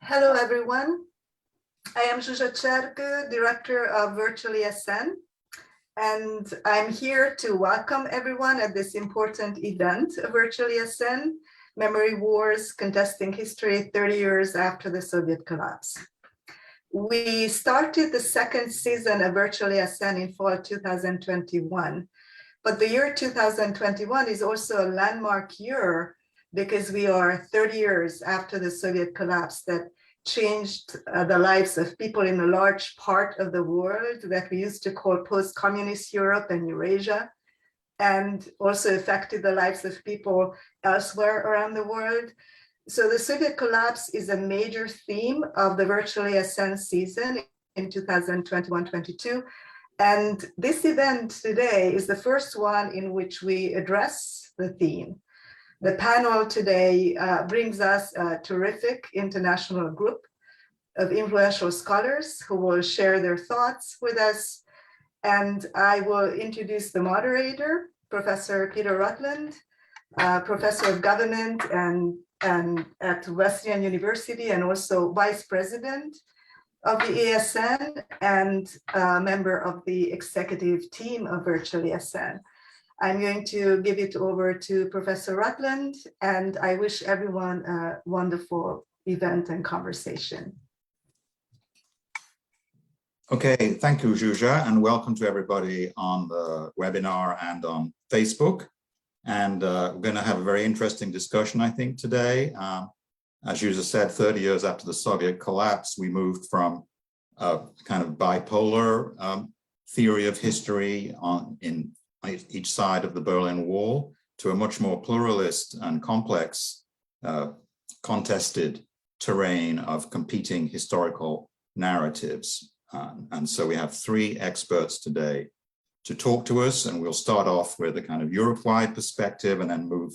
Hello, everyone. I am Jules, Director of vASN, and I'm here to welcome everyone at this important event of vASN, Memory Wars, Contesting History 30 years after the Soviet collapse. We started the second season of vASN in fall 2021, but the year 2021 is also a landmark year because we are 30 years after the Soviet collapse that changed the lives of people in a large part of the world that we used to call post-communist Europe and Eurasia, and also affected the lives of people elsewhere around the world. So the Soviet collapse is a major theme of the vASN season in 2021-22. And this event today is the first one in which we address the theme. The panel today brings us a terrific international group of influential scholars who will share their thoughts with us. And I will introduce the moderator, Professor Peter Rutland, Professor of Government and at Wesleyan University, and also Vice President of the ASN and a member of the executive team of vASN. I'm going to give it over to Professor Rutland, and I wish everyone a wonderful event and conversation. Okay, thank you, Juja, and welcome to everybody on the webinar and on Facebook. And we're going to have a very interesting discussion, I think, today. As Juja said, 30 years after the Soviet collapse, we moved from a kind of bipolar theory of history in each side of the Berlin Wall to a much more pluralist and complex contested terrain of competing historical narratives. And so we have three experts today to talk to us, and we'll start off with a kind of Europe-wide perspective and then move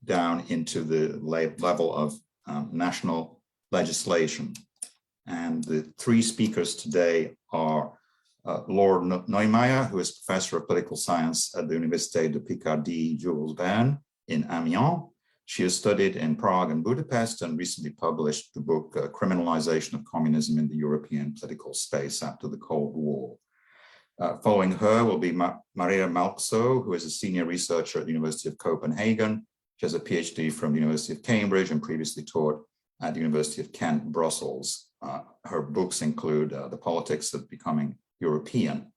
down into the level of national legislation. And the three speakers today are Laure Neumayer, who is Professor of Political Science at the Université de Picardie, Jules, Verne in Amiens. She has studied in Prague and Budapest and recently published the book Criminalization of Communism in the European Political Space After the Cold War. Following her will be Maria lksoo, who is a senior researcher at the University of Copenhagen. She has a PhD from the University of Cambridge and previously taught at the University of Kent, Brussels. Her books include The Politics of Becoming European.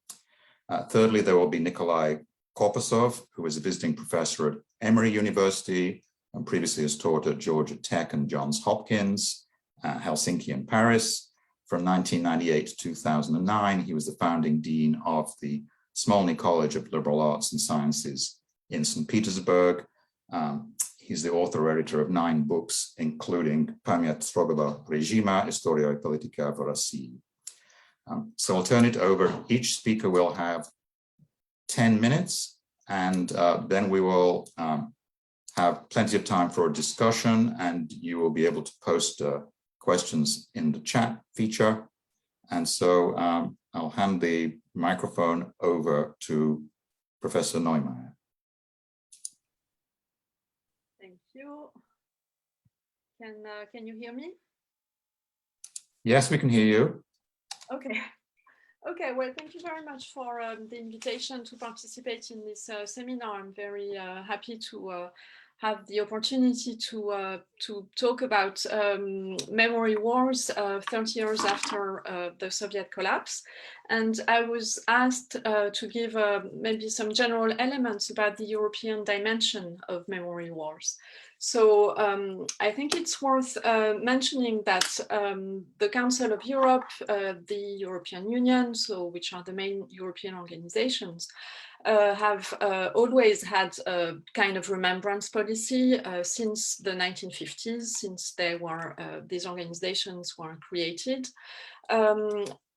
Thirdly, there will be Nikolay, who is a visiting professor at Emory University and previously has taught at Georgia Tech and Johns Hopkins, Helsinki and Paris. From 1998 to 2009, he was the founding dean of the Smolny College of Liberal Arts and Sciences in St. Petersburg. He's the author or editor of 9 books, including Pamięć strogowa reżima, Historia i polityka w Rosji. So I'll turn it over. Each speaker will have 10 minutes, and then we will have plenty of time for a discussion, and you will be able to post questions in the chat feature. And so I'll hand the microphone over to Professor Neumayer. Thank you. Can you hear me? Yes, we can hear you. Okay. Okay, well, thank you very much for the invitation to participate in this seminar. I'm very happy to have the opportunity to talk about memory wars 30 years after the Soviet collapse. And I was asked to give maybe some general elements about the European dimension of memory wars. So I think it's worth mentioning that the Council of Europe, the European Union, so which are the main European organizations, have always had a kind of remembrance policy since the 1950s, since these organizations were created.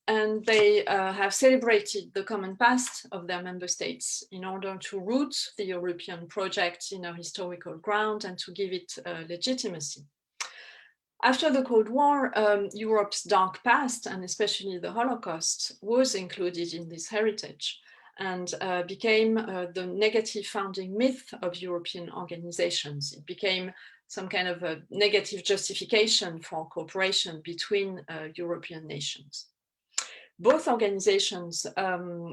And they have celebrated the common past of their member states in order to root the European project in a historical ground and to give it legitimacy. After the Cold War, Europe's dark past, and especially the Holocaust, was included in this heritage. and became the negative founding myth of European organizations. It became some kind of a negative justification for cooperation between European nations. Both organizations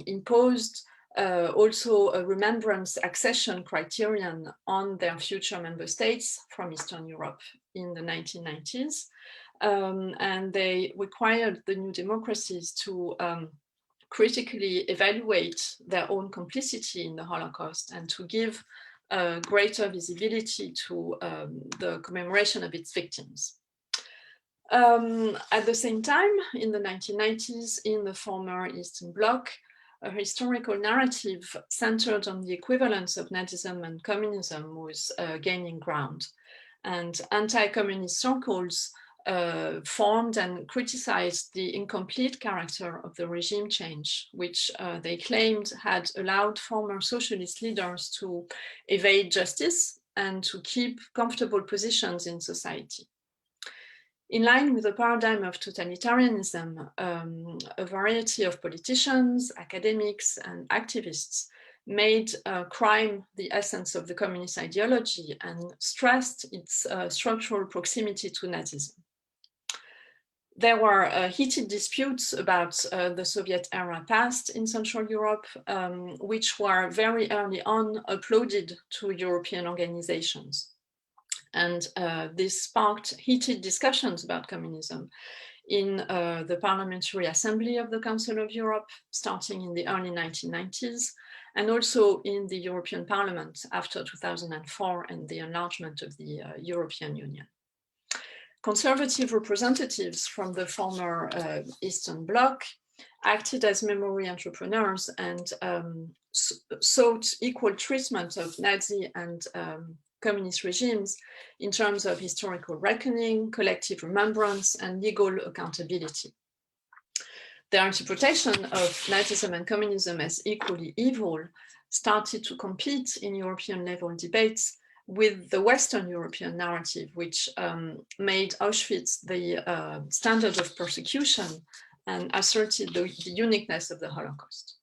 imposed also a remembrance accession criterion on their future member states from Eastern Europe in the 1990s. And they required the new democracies to critically evaluate their own complicity in the Holocaust and to give greater visibility to the commemoration of its victims. At the same time, in the 1990s, in the former Eastern Bloc, a historical narrative centered on the equivalence of Nazism and communism was gaining ground. And anti-communist circles formed and criticized the incomplete character of the regime change, which they claimed had allowed former socialist leaders to evade justice and to keep comfortable positions in society. In line with the paradigm of totalitarianism, a variety of politicians, academics, and activists made crime the essence of the communist ideology and stressed its structural proximity to Nazism. There were heated disputes about the Soviet era past in Central Europe, which were very early on uploaded to European organizations. And this sparked heated discussions about communism in the Parliamentary Assembly of the Council of Europe, starting in the early 1990s, and also in the European Parliament after 2004 and the enlargement of the European Union. Conservative representatives from the former Eastern Bloc acted as memory entrepreneurs and sought equal treatment of Nazi and communist regimes in terms of historical reckoning, collective remembrance, and legal accountability. Their interpretation of Nazism and communism as equally evil started to compete in European level debates with the Western European narrative, which made Auschwitz the standard of persecution and asserted the uniqueness of the Holocaust.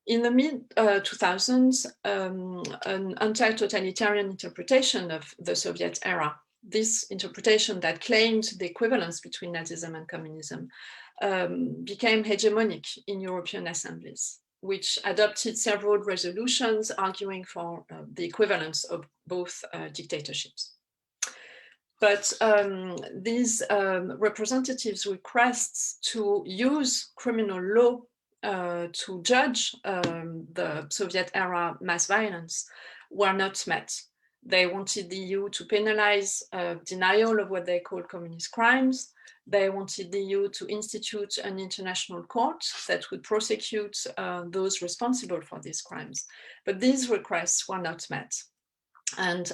In the mid-2000s, an anti-totalitarian interpretation of the Soviet era, this interpretation that claimed the equivalence between Nazism and communism, became hegemonic in European assemblies, which adopted several resolutions arguing for the equivalence of both dictatorships. But these representatives' requests to use criminal law to judge the Soviet era mass violence were not met. They wanted the EU to penalize denial of what they called communist crimes. They wanted the EU to institute an international court that would prosecute those responsible for these crimes. But these requests were not met. And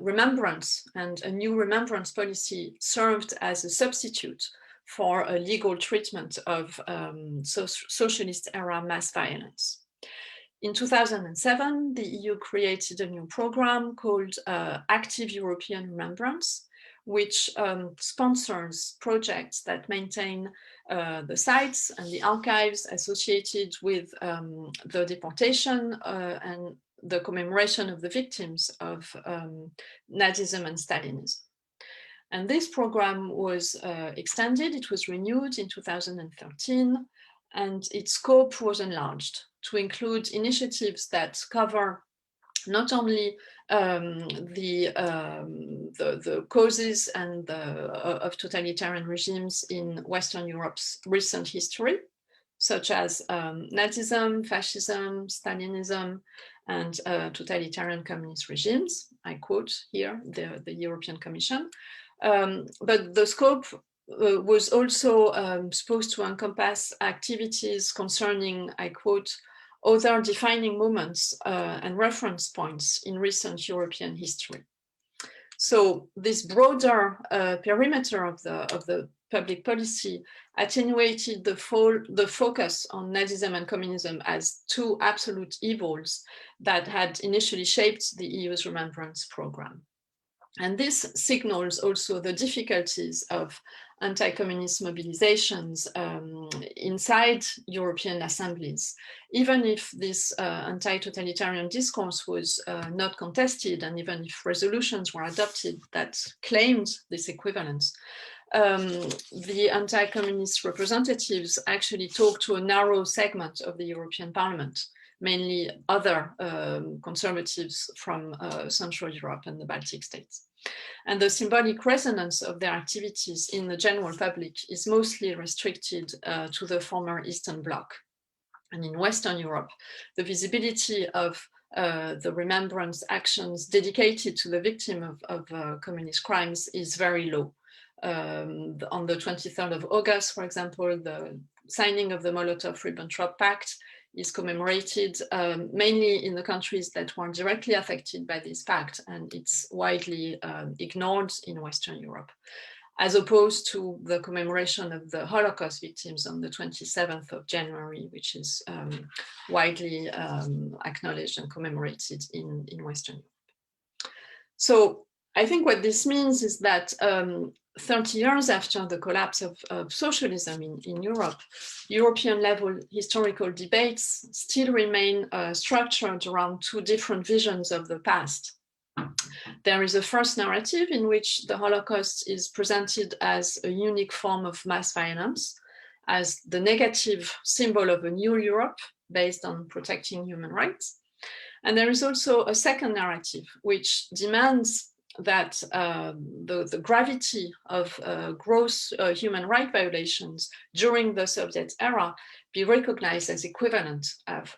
remembrance and a new remembrance policy served as a substitute for a legal treatment of socialist era mass violence. In 2007, the EU created a new program called Active European Remembrance, which sponsors projects that maintain the sites and the archives associated with the deportation and the commemoration of the victims of Nazism and Stalinism. And this program was extended, it was renewed in 2013, and its scope was enlarged to include initiatives that cover not only the causes and of totalitarian regimes in Western Europe's recent history, such as Nazism, fascism, Stalinism, and totalitarian communist regimes. I quote here the European Commission. But the scope was also supposed to encompass activities concerning, I quote, other defining moments and reference points in recent European history. So this broader perimeter of the public policy attenuated the focus on Nazism and communism as two absolute evils that had initially shaped the EU's remembrance program. And this signals also the difficulties of anti-communist mobilizations inside European assemblies. Even if this anti-totalitarian discourse was not contested, and even if resolutions were adopted that claimed this equivalence, the anti-communist representatives actually talked to a narrow segment of the European Parliament, mainly other conservatives from Central Europe and the Baltic states. And the symbolic resonance of their activities in the general public is mostly restricted to the former Eastern Bloc. And in Western Europe, the visibility of the remembrance actions dedicated to the victim of communist crimes is very low. On the 23rd of August, for example, the signing of the Molotov-Ribbentrop Pact is commemorated mainly in the countries that were directly affected by this pact, and it's widely ignored in Western Europe, as opposed to the commemoration of the Holocaust victims on the 27th of January, which is widely acknowledged and commemorated in Western Europe. So I think what this means is that 30 years after the collapse of socialism in Europe, European level historical debates still remain structured around two different visions of the past. There is a first narrative in which the Holocaust is presented as a unique form of mass violence, as the negative symbol of a new Europe based on protecting human rights. And there is also a second narrative which demands that the gravity of gross human rights violations during the Soviet era be recognized as equivalent to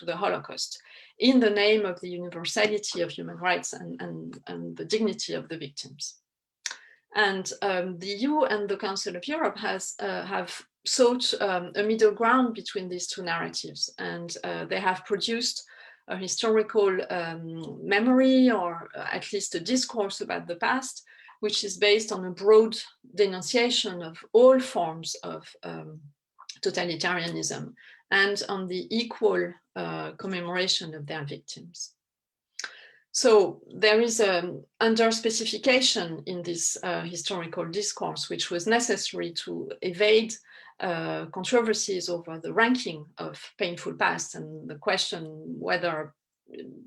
the Holocaust, in the name of the universality of human rights and the dignity of the victims. And the EU and the Council of Europe have sought a middle ground between these two narratives, and they have produced a historical memory, or at least a discourse about the past, which is based on a broad denunciation of all forms of totalitarianism and on the equal commemoration of their victims. So there is an under-specification in this historical discourse, which was necessary to evade controversies over the ranking of painful past and the question whether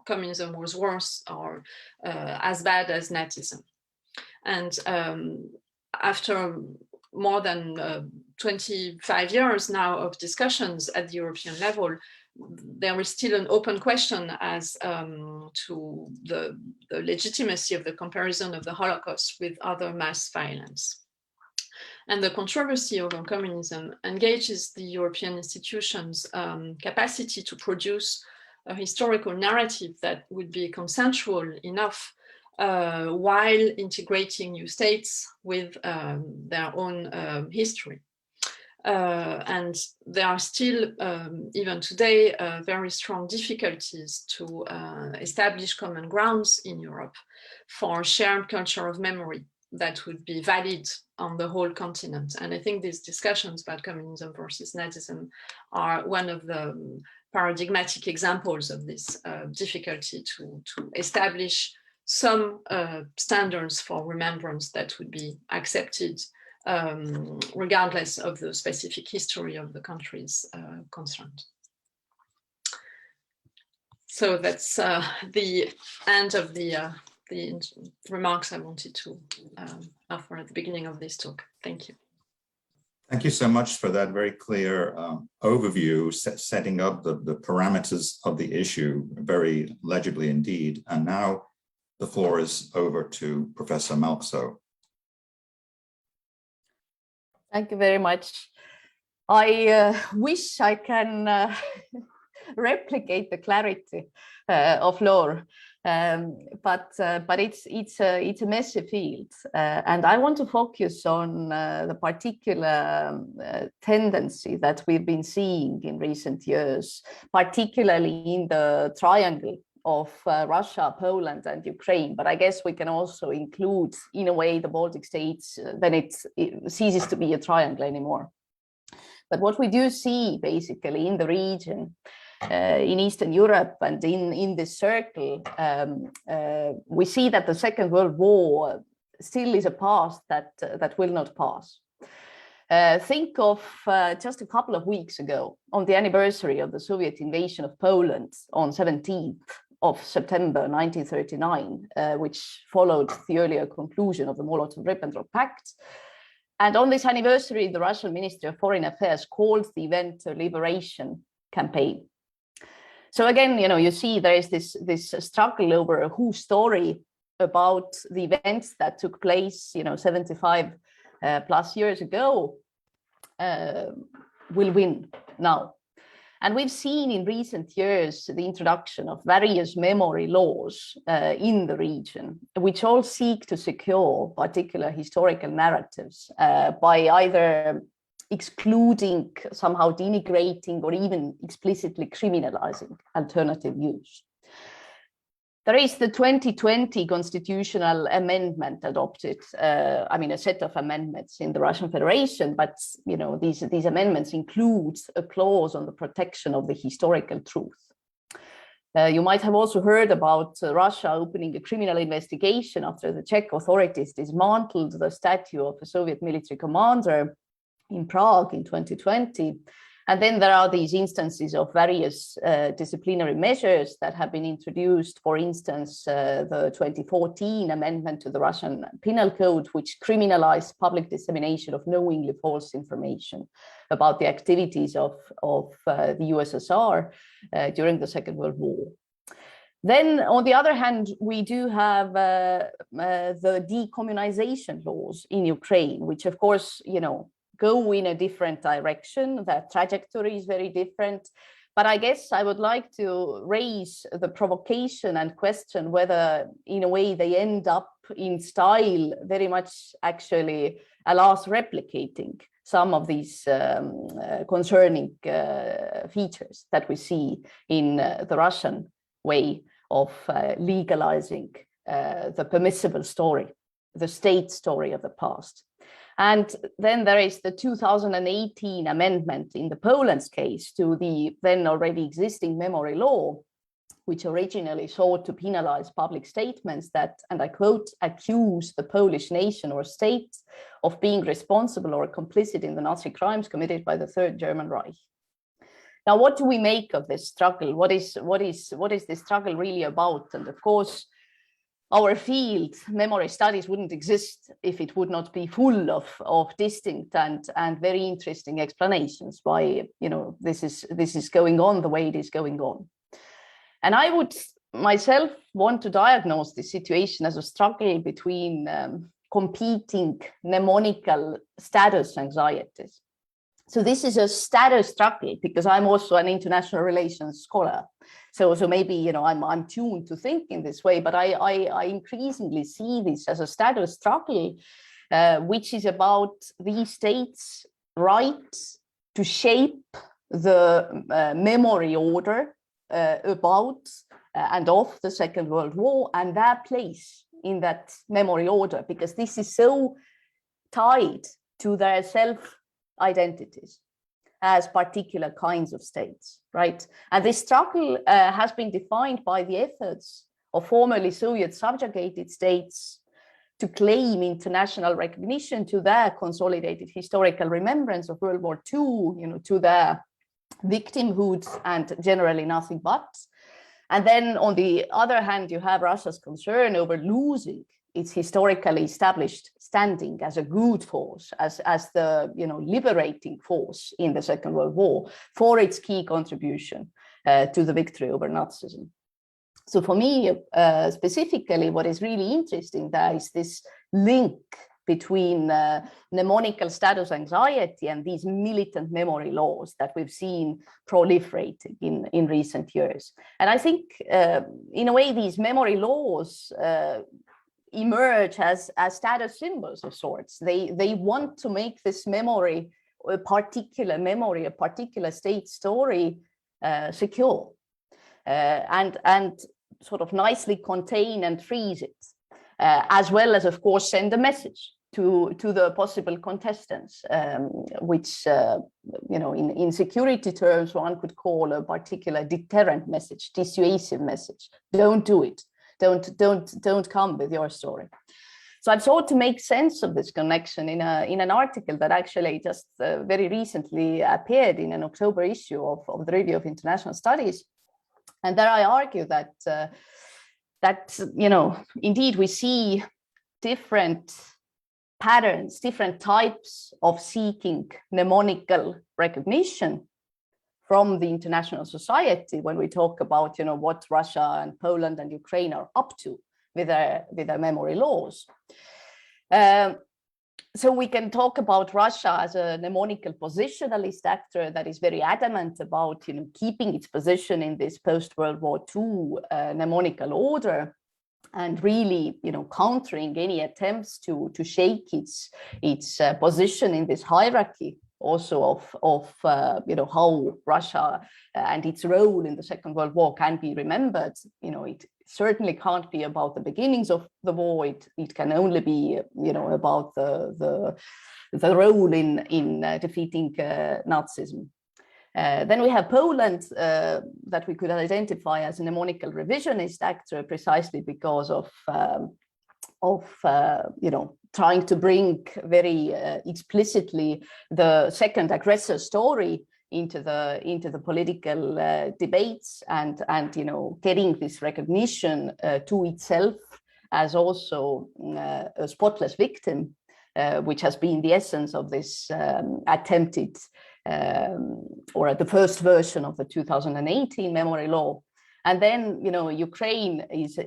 communism was worse or as bad as Nazism. And after more than 25 years now of discussions at the European level, there is still an open question as to the legitimacy of the comparison of the Holocaust with other mass violence. And the controversy over communism engages the European institutions' capacity to produce a historical narrative that would be consensual enough while integrating new states with their own history. And there are still, even today, very strong difficulties to establish common grounds in Europe for shared culture of memory that would be valid on the whole continent. And I think these discussions about communism versus Nazism are one of the paradigmatic examples of this difficulty to establish some standards for remembrance that would be accepted regardless of the specific history of the countries concerned. So that's the end of the remarks I wanted to offer at the beginning of this talk. Thank you. Thank you so much for that very clear overview, setting up the parameters of the issue very legibly indeed. And now the floor is over to Professor lksoo. Thank you very much. I wish I can replicate the clarity of Laure, but it's a messy field, and I want to focus on the particular tendency that we've been seeing in recent years, particularly in the triangle of Russia, Poland, and Ukraine. But I guess we can also include, in a way, the Baltic states. Then it ceases to be a triangle anymore. But what we do see, basically, in the region in Eastern Europe and in this circle, we see that the Second World War still is a past that will not pass. Think of just a couple of weeks ago, on the anniversary of the Soviet invasion of Poland on 17th of September 1939, which followed the earlier conclusion of the Molotov-Ribbentrop Pact. And on this anniversary, the Russian Ministry of Foreign Affairs called the event a liberation campaign. So again, you see there is this struggle over whose story about the events that took place, 75 plus years ago will win now. And we've seen in recent years the introduction of various memory laws in the region, which all seek to secure particular historical narratives by either excluding, somehow denigrating, or even explicitly criminalizing alternative views. There is the 2020 constitutional amendment adopted, a set of amendments in the Russian Federation, but these amendments include a clause on the protection of the historical truth. You might have also heard about Russia opening a criminal investigation after the Czech authorities dismantled the statue of a Soviet military commander in Prague in 2020. And then there are these instances of various disciplinary measures that have been introduced. For instance, the 2014 amendment to the Russian Penal Code, which criminalized public dissemination of knowingly false information about the activities of the USSR during the Second World War. Then, on the other hand, we do have the decommunization laws in Ukraine, which, of course, go in a different direction. That trajectory is very different. But I guess I would like to raise the provocation and question whether, in a way, they end up in style very much actually, alas, replicating some of these concerning features that we see in the Russian way of legalizing the permissible story, the state story of the past. And then there is the 2018 amendment in the Poland's case to the then already existing memory law, which originally sought to penalize public statements that, and I quote, accuse the Polish nation or state of being responsible or complicit in the Nazi crimes committed by the Third German Reich. Now, what do we make of this struggle? What is this struggle really about? And of course, our field, memory studies, wouldn't exist if it would not be full of distinct and very interesting explanations why this is going on the way it is going on. And I would myself want to diagnose this situation as a struggle between competing mnemonical status anxieties. So this is a status struggle because I'm also an international relations scholar. So maybe I'm tuned to think in this way, but I increasingly see this as a status struggle, which is about these states' right to shape the memory order about and of the Second World War and their place in that memory order, because this is so tied to their self-identities as particular kinds of states, right? And this struggle has been defined by the efforts of formerly Soviet subjugated states to claim international recognition to their consolidated historical remembrance of World War II, to their victimhood and generally nothing but. And then on the other hand, you have Russia's concern over losing its historically established standing as a good force, as the liberating force in the Second World War for its key contribution to the victory over Nazism. So for me, specifically, what is really interesting there is this link between mnemonical status anxiety and these militant memory laws that we've seen proliferating in recent years. And I think, in a way, these memory laws emerge as status symbols of sorts. They want to make this memory, a particular state story, secure and sort of nicely contain and freeze it, as well as, of course, send a message to the possible contestants, which in security terms one could call a particular deterrent message, dissuasive message. Don't do it. Don't come with your story. So I sought to make sense of this connection in an article that actually just very recently appeared in an October issue of the Review of International Studies. And there I argue that indeed we see different patterns, different types of seeking mnemonical recognition from the international society when we talk about what Russia and Poland and Ukraine are up to with their memory laws. So we can talk about Russia as a mnemonical positionalist actor that is very adamant about keeping its position in this post-World War II mnemonical order, and really countering any attempts to shake its position in this hierarchy also of how Russia and its role in the Second World War can be remembered. It certainly can't be about the beginnings of the war. It can only be about the role in defeating Nazism. Then we have Poland that we could identify as a mnemonical revisionist actor precisely because of trying to bring very explicitly the second aggressor story into the political debates and getting this recognition to itself as also a spotless victim, which has been the essence of this attempted or the first version of the 2018 memory law. And then, Ukraine is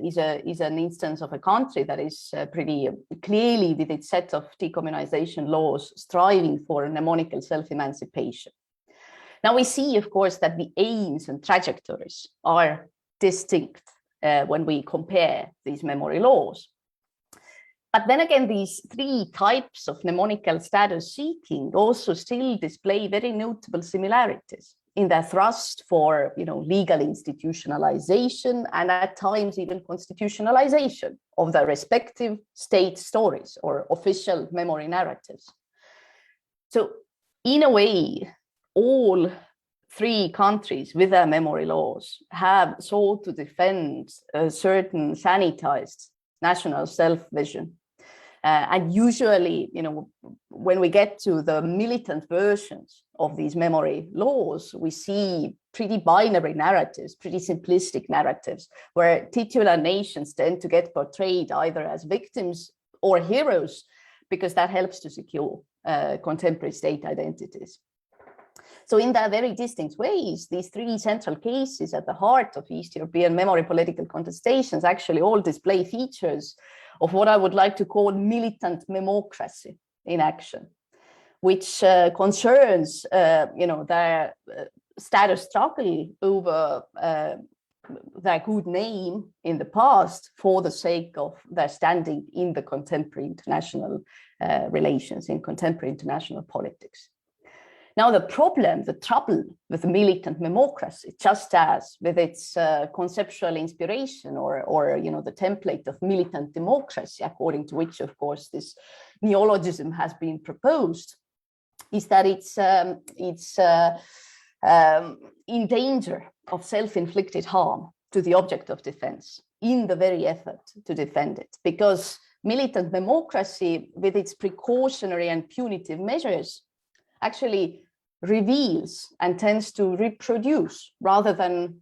an instance of a country that is pretty clearly, with its set of decommunization laws, striving for a mnemonical self-emancipation. Now we see, of course, that the aims and trajectories are distinct when we compare these memory laws. But then again, these three types of mnemonical status seeking also still display very notable similarities in their thrust for legal institutionalization and at times even constitutionalization of their respective state stories or official memory narratives. So in a way, all three countries with their memory laws have sought to defend a certain sanitized national self-vision. And usually, when we get to the militant versions of these memory laws, we see pretty binary narratives, pretty simplistic narratives, where titular nations tend to get portrayed either as victims or heroes, because that helps to secure contemporary state identities. So in their very distinct ways, these three central cases at the heart of East European memory political contestations actually all display features of what I would like to call militant memocracy in action, which concerns their status struggle over their good name in the past for the sake of their standing in the contemporary international relations, in contemporary international politics. Now, the trouble with militant memocracy, just as with its conceptual inspiration or the template of militant democracy, according to which, of course, this neologism has been proposed, is that it's in danger of self-inflicted harm to the object of defense in the very effort to defend it, because militant democracy, with its precautionary and punitive measures, actually reveals and tends to reproduce rather than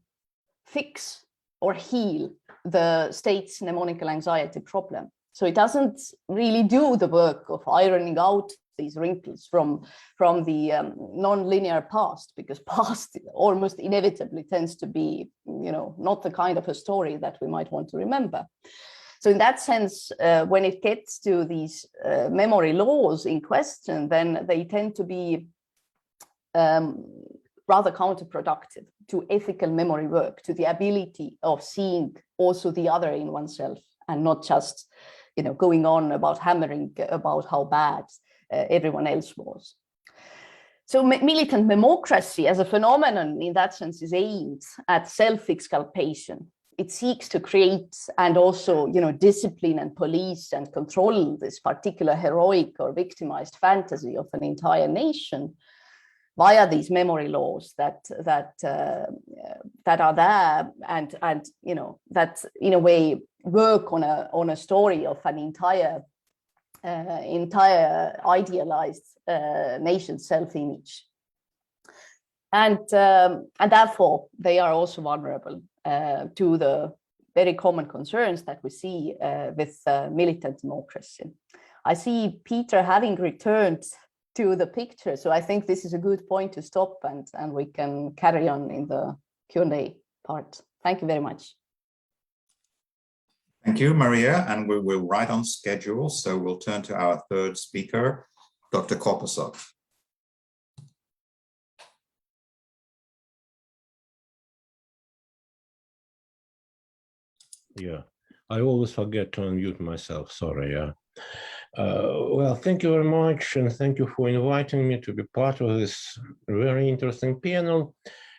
fix or heal the state's mnemonical anxiety problem. So it doesn't really do the work of ironing out these wrinkles from the non-linear past, because past almost inevitably tends to be, not the kind of a story that we might want to remember. So in that sense, when it gets to these memory laws in question, then they tend to be rather counterproductive to ethical memory work, to the ability of seeing also the other in oneself and not just, going on about hammering about how bad everyone else was. So militant memocracy as a phenomenon in that sense is aimed at self-exculpation it seeks to create and also, discipline and police and control this particular heroic or victimized fantasy of an entire nation via these memory laws that are there and that in a way work on a story of an entire idealized nation's self-image. And therefore, they are also vulnerable to the very common concerns that we see with militant democracy. I see Peter having returned to the picture, so I think this is a good point to stop and we can carry on in the Q&A part. Thank you very much. Thank you, Maria, and we're right on schedule, so we'll turn to our third speaker, Dr. Koposov. Yeah, I always forget to unmute myself, sorry. Well, thank you very much, and thank you for inviting me to be part of this very interesting panel.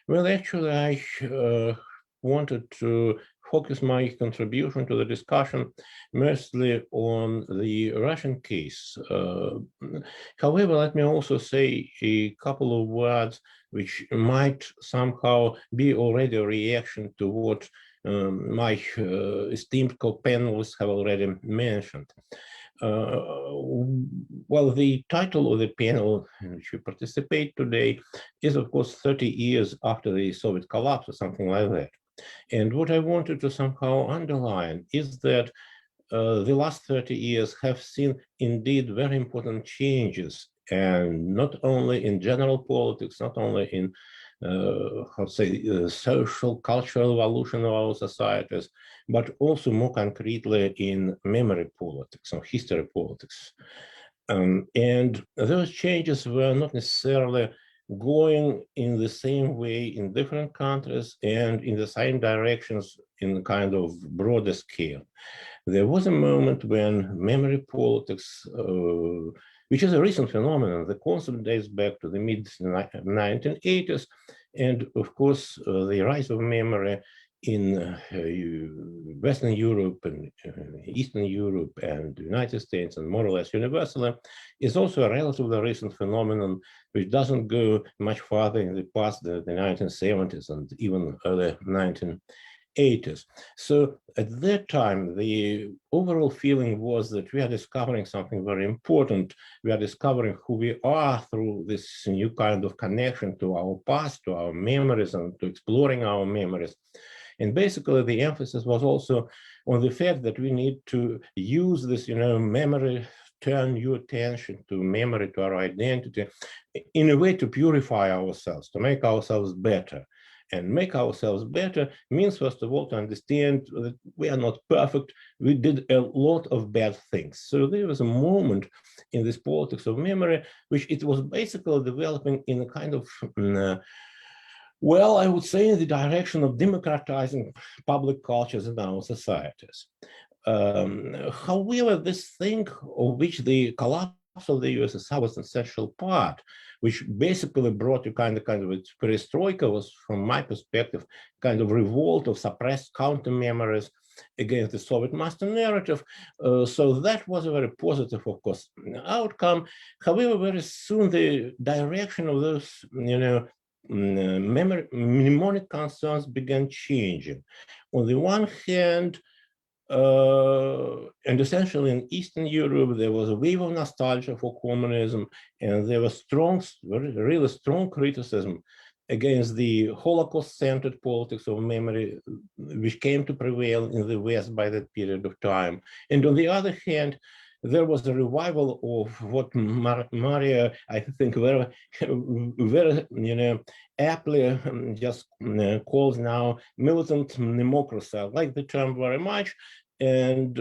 Well, actually, I wanted to focus my contribution to the discussion mostly on the Russian case. However, let me also say a couple of words which might somehow be already a reaction to what my esteemed co-panelists have already mentioned. Well, the title of the panel in which we participate today is, of course, 30 years after the Soviet collapse or something like that. And what I wanted to somehow underline is that the last 30 years have seen indeed very important changes, and not only in general politics, not only in social, cultural evolution of our societies, but also more concretely in memory politics or history politics. And those changes were not necessarily going in the same way in different countries and in the same directions in kind of broader scale. There was a moment when memory politics, which is a recent phenomenon, the concept dates back to the mid-1980s, and of course, the rise of memory in Western Europe and Eastern Europe and the United States and more or less universally is also a relatively recent phenomenon which doesn't go much farther in the past than the 1970s and even early 1980s. So at that time, the overall feeling was that we are discovering something very important. We are discovering who we are through this new kind of connection to our past, to our memories, and to exploring our memories. And basically, the emphasis was also on the fact that we need to use this, memory, turn new attention to memory, to our identity, in a way to purify ourselves, to make ourselves better. And make ourselves better means, first of all, to understand that we are not perfect. We did a lot of bad things. So there was a moment in this politics of memory, which it was basically developing in a kind of well, I would say in the direction of democratizing public cultures in our societies. However, this thing of which the collapse of the USSR was an essential part, which basically brought you kind of its perestroika was, from my perspective, kind of revolt of suppressed counter memories against the Soviet master narrative. So that was a very positive, of course, outcome. However, very soon the direction of those, mnemonic concerns began changing. On the one hand, and essentially in Eastern Europe, there was a wave of nostalgia for communism, and there was really strong criticism against the Holocaust-centered politics of memory, which came to prevail in the West by that period of time. And on the other hand, there was a revival of what Maria, I think, very, aptly just calls now militant democracy. I like the term very much. And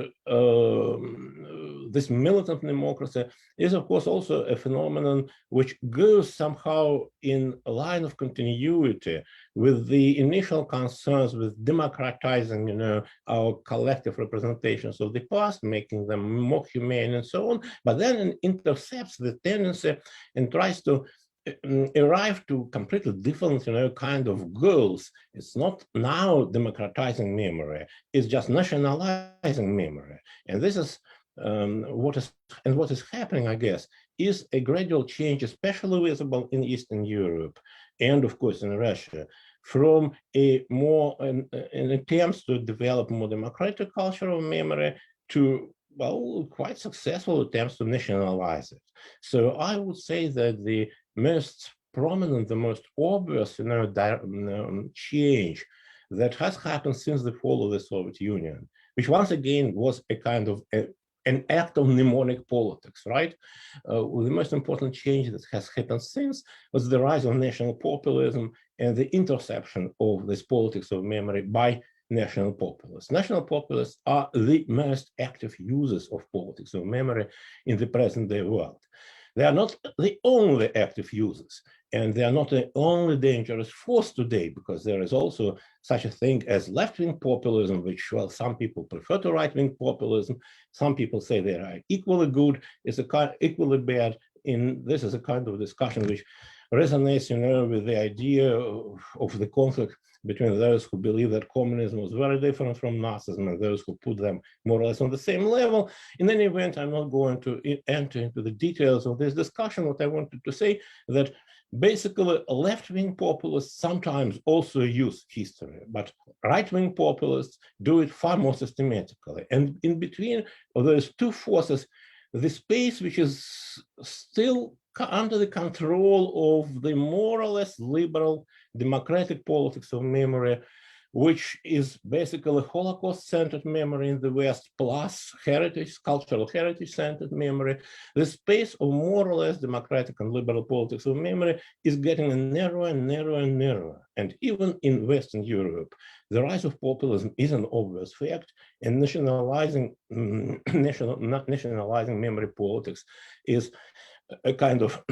this militant democracy is, of course, also a phenomenon which goes somehow in a line of continuity with the initial concerns with democratizing, our collective representations of the past, making them more humane and so on, but then it intercepts the tendency and tries to arrived to completely different, kind of goals. It's not now democratizing memory, it's just nationalizing memory. And this is what is happening, I guess, is a gradual change, especially visible in Eastern Europe and of course in Russia, from a more an attempts to develop more democratic culture of memory to, well, quite successful attempts to nationalize it. So I would say that the most prominent, the most obvious, change that has happened since the fall of the Soviet Union, which once again was a kind of an act of mnemonic politics, right? The most important change that has happened since was the rise of national populism and the interception of this politics of memory by national populists. National populists are the most active users of politics of memory in the present day world. They are not the only active users, and they are not the only dangerous force today, because there is also such a thing as left-wing populism, which, well, some people prefer to right-wing populism. Some people say they are equally good, equally bad. This is a kind of discussion which resonates, with the idea of the conflict between those who believe that communism was very different from Nazism and those who put them more or less on the same level. In any event, I'm not going to enter into the details of this discussion. What I wanted to say that basically left-wing populists sometimes also use history, but right-wing populists do it far more systematically. And in between of those two forces, the space which is still under the control of the more or less liberal democratic politics of memory, which is basically Holocaust-centered memory in the West plus heritage, cultural heritage-centered memory. The space of more or less democratic and liberal politics of memory is getting narrower and narrower and narrower. And even in Western Europe, the rise of populism is an obvious fact, and nationalizing memory politics is a kind of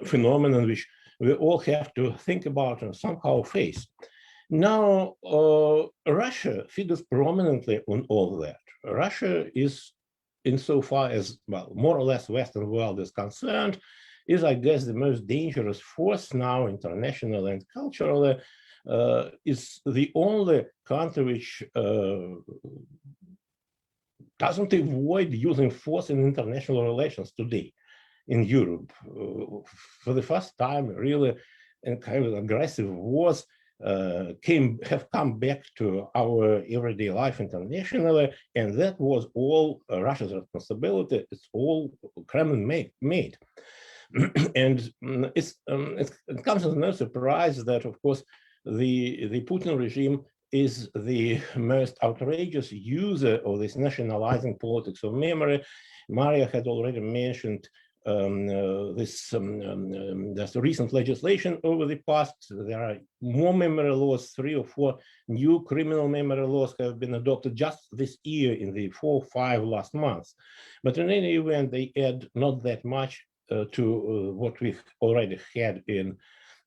phenomenon which we all have to think about and somehow face. Now, Russia figures prominently on all that. Russia is, insofar as, well, more or less Western world is concerned, is, I guess, the most dangerous force now, internationally and culturally. Is the only country which doesn't avoid using force in international relations today in Europe. For the first time, really, and kind of aggressive wars have come back to our everyday life internationally, and that was all Russia's responsibility. It's all Kremlin made. And it comes as no surprise that, of course, the Putin regime is the most outrageous user of this nationalizing politics of memory. Maria had already mentioned this recent legislation over the past. There are more memory laws, 3 or 4 new criminal memory laws have been adopted just this year in the 4 or 5 last months. But in any event, they add not that much to what we already had in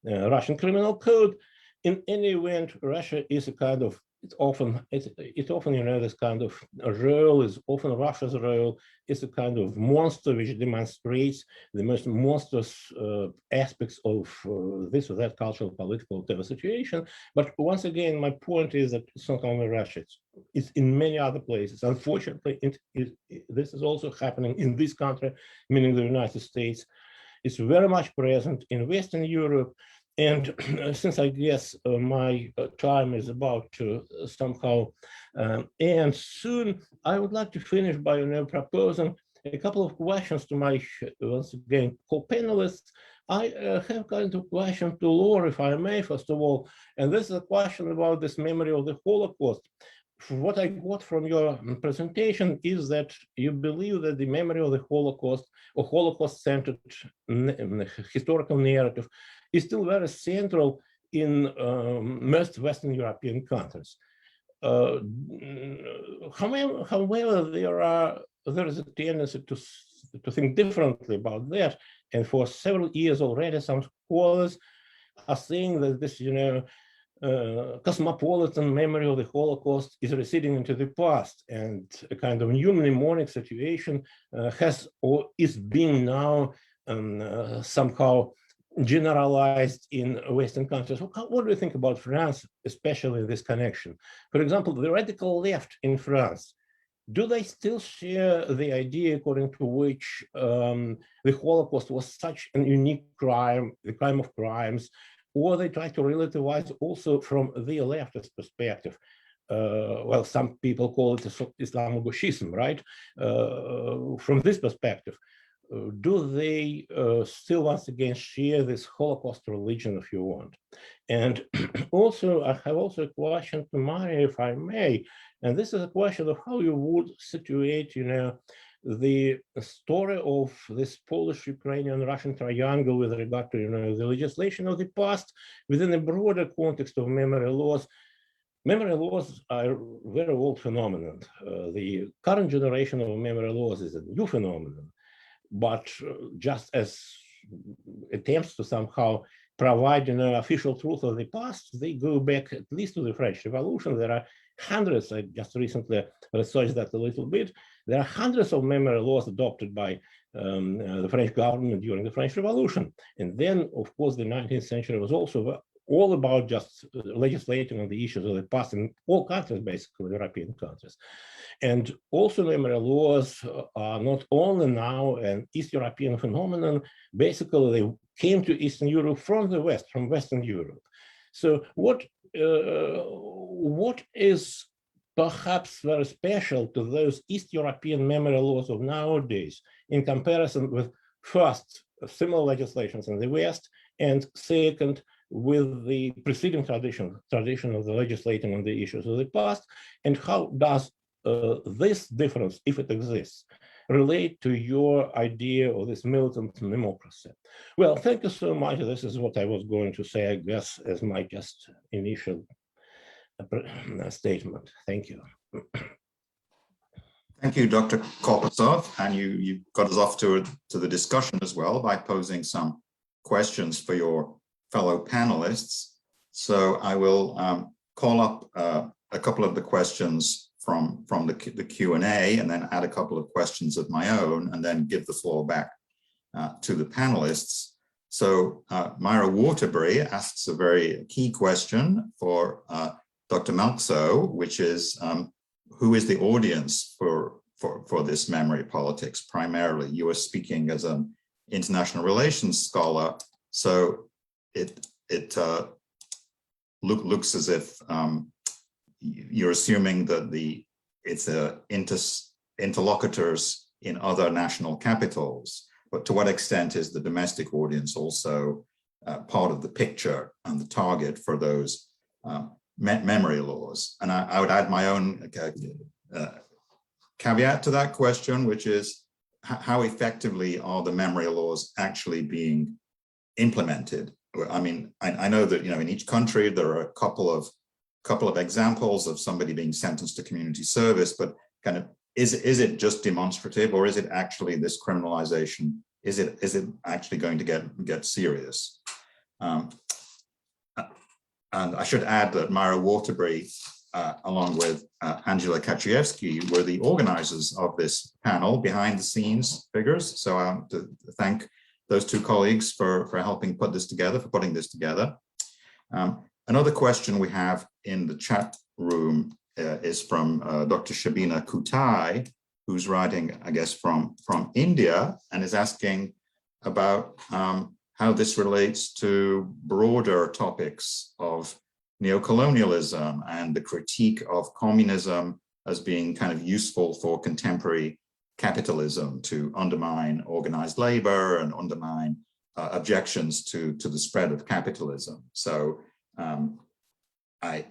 Russian criminal code. In any event, Russia is a kind of, it's often, this kind of role is often Russia's role is a kind of monster which demonstrates the most monstrous aspects of this or that cultural, political, whatever situation. But once again, my point is that it's not only Russia, it's in many other places. Unfortunately, this is also happening in this country, meaning the United States. It's very much present in Western Europe. And since I guess my time is about to somehow end soon, I would like to finish by proposing a couple of questions to my, once again, co-panelists. I have kind of question to Laure, if I may, first of all, and this is a question about this memory of the Holocaust. What I got from your presentation is that you believe that the memory of the Holocaust or Holocaust-centered historical narrative is still very central in most Western European countries. However, there is a tendency to think differently about that. And for several years already, some scholars are saying that this, cosmopolitan memory of the Holocaust is receding into the past, and a kind of new mnemonic situation has or is being now somehow generalized in Western countries. What do you think about France, especially in this connection? For example, the radical left in France, do they still share the idea according to which the Holocaust was such an unique crime, the crime of crimes, or they try to relativize also from the leftist perspective? Well, some people call it Islamogauchism, right? From this perspective, do they still once again share this Holocaust religion, if you want? And also, I have also a question to Mari, if I may, and this is a question of how you would situate, you know, the story of this Polish, Ukrainian, Russian triangle with regard to, you know, the legislation of the past within a broader context of memory laws. Memory laws are a very old phenomenon. The current generation of memory laws is a new phenomenon, but just as attempts to somehow provide an official truth of the past, they go back at least to the French Revolution. There are hundreds, I just recently researched that a little bit, there are hundreds of memory laws adopted by the French government during the French Revolution. And then, of course, the 19th century was also all about just legislating on the issues of the past in all countries, basically, European countries. And also memory laws are not only now an East European phenomenon, basically they came to Eastern Europe from the West, from Western Europe. So what is perhaps very special to those East European memory laws of nowadays in comparison with first similar legislations in the West, and second, with the preceding tradition of the legislating on the issues of the past, and how does this difference, if it exists, relate to your idea of this militant democracy? Well, thank you so much. This is what I was going to say, I guess, as my just initial statement. Thank you. Thank you, Dr. Koposov, and you got us off to the discussion as well by posing some questions for your fellow panelists. So I will call up a couple of the questions from the Q&A and then add a couple of questions of my own and then give the floor back to the panelists. So Myra Waterbury asks a very key question for Dr. lksoo, which is who is the audience for this memory politics primarily? You are speaking as an international relations scholar, so it looks as if you're assuming that it's interlocutors in other national capitals, but to what extent is the domestic audience also part of the picture and the target for those memory laws? And I would add my own caveat to that question, which is how effectively are the memory laws actually being implemented? I mean, I know that, you know, in each country there are a couple of examples of somebody being sentenced to community service, but kind of is it just demonstrative, or is it actually this criminalization? Is it actually going to get serious? And I should add that Myra Waterbury, along with Angela Kaczewski, were the organizers of this panel, behind the scenes figures. So I want to thank those two colleagues for helping put this together, for putting this together. Another question we have in the chat room is from Dr. Shabina Kutai, who's writing, I guess, from India, and is asking about how this relates to broader topics of neocolonialism and the critique of communism as being kind of useful for contemporary capitalism to undermine organized labor and undermine objections to the spread of capitalism. So I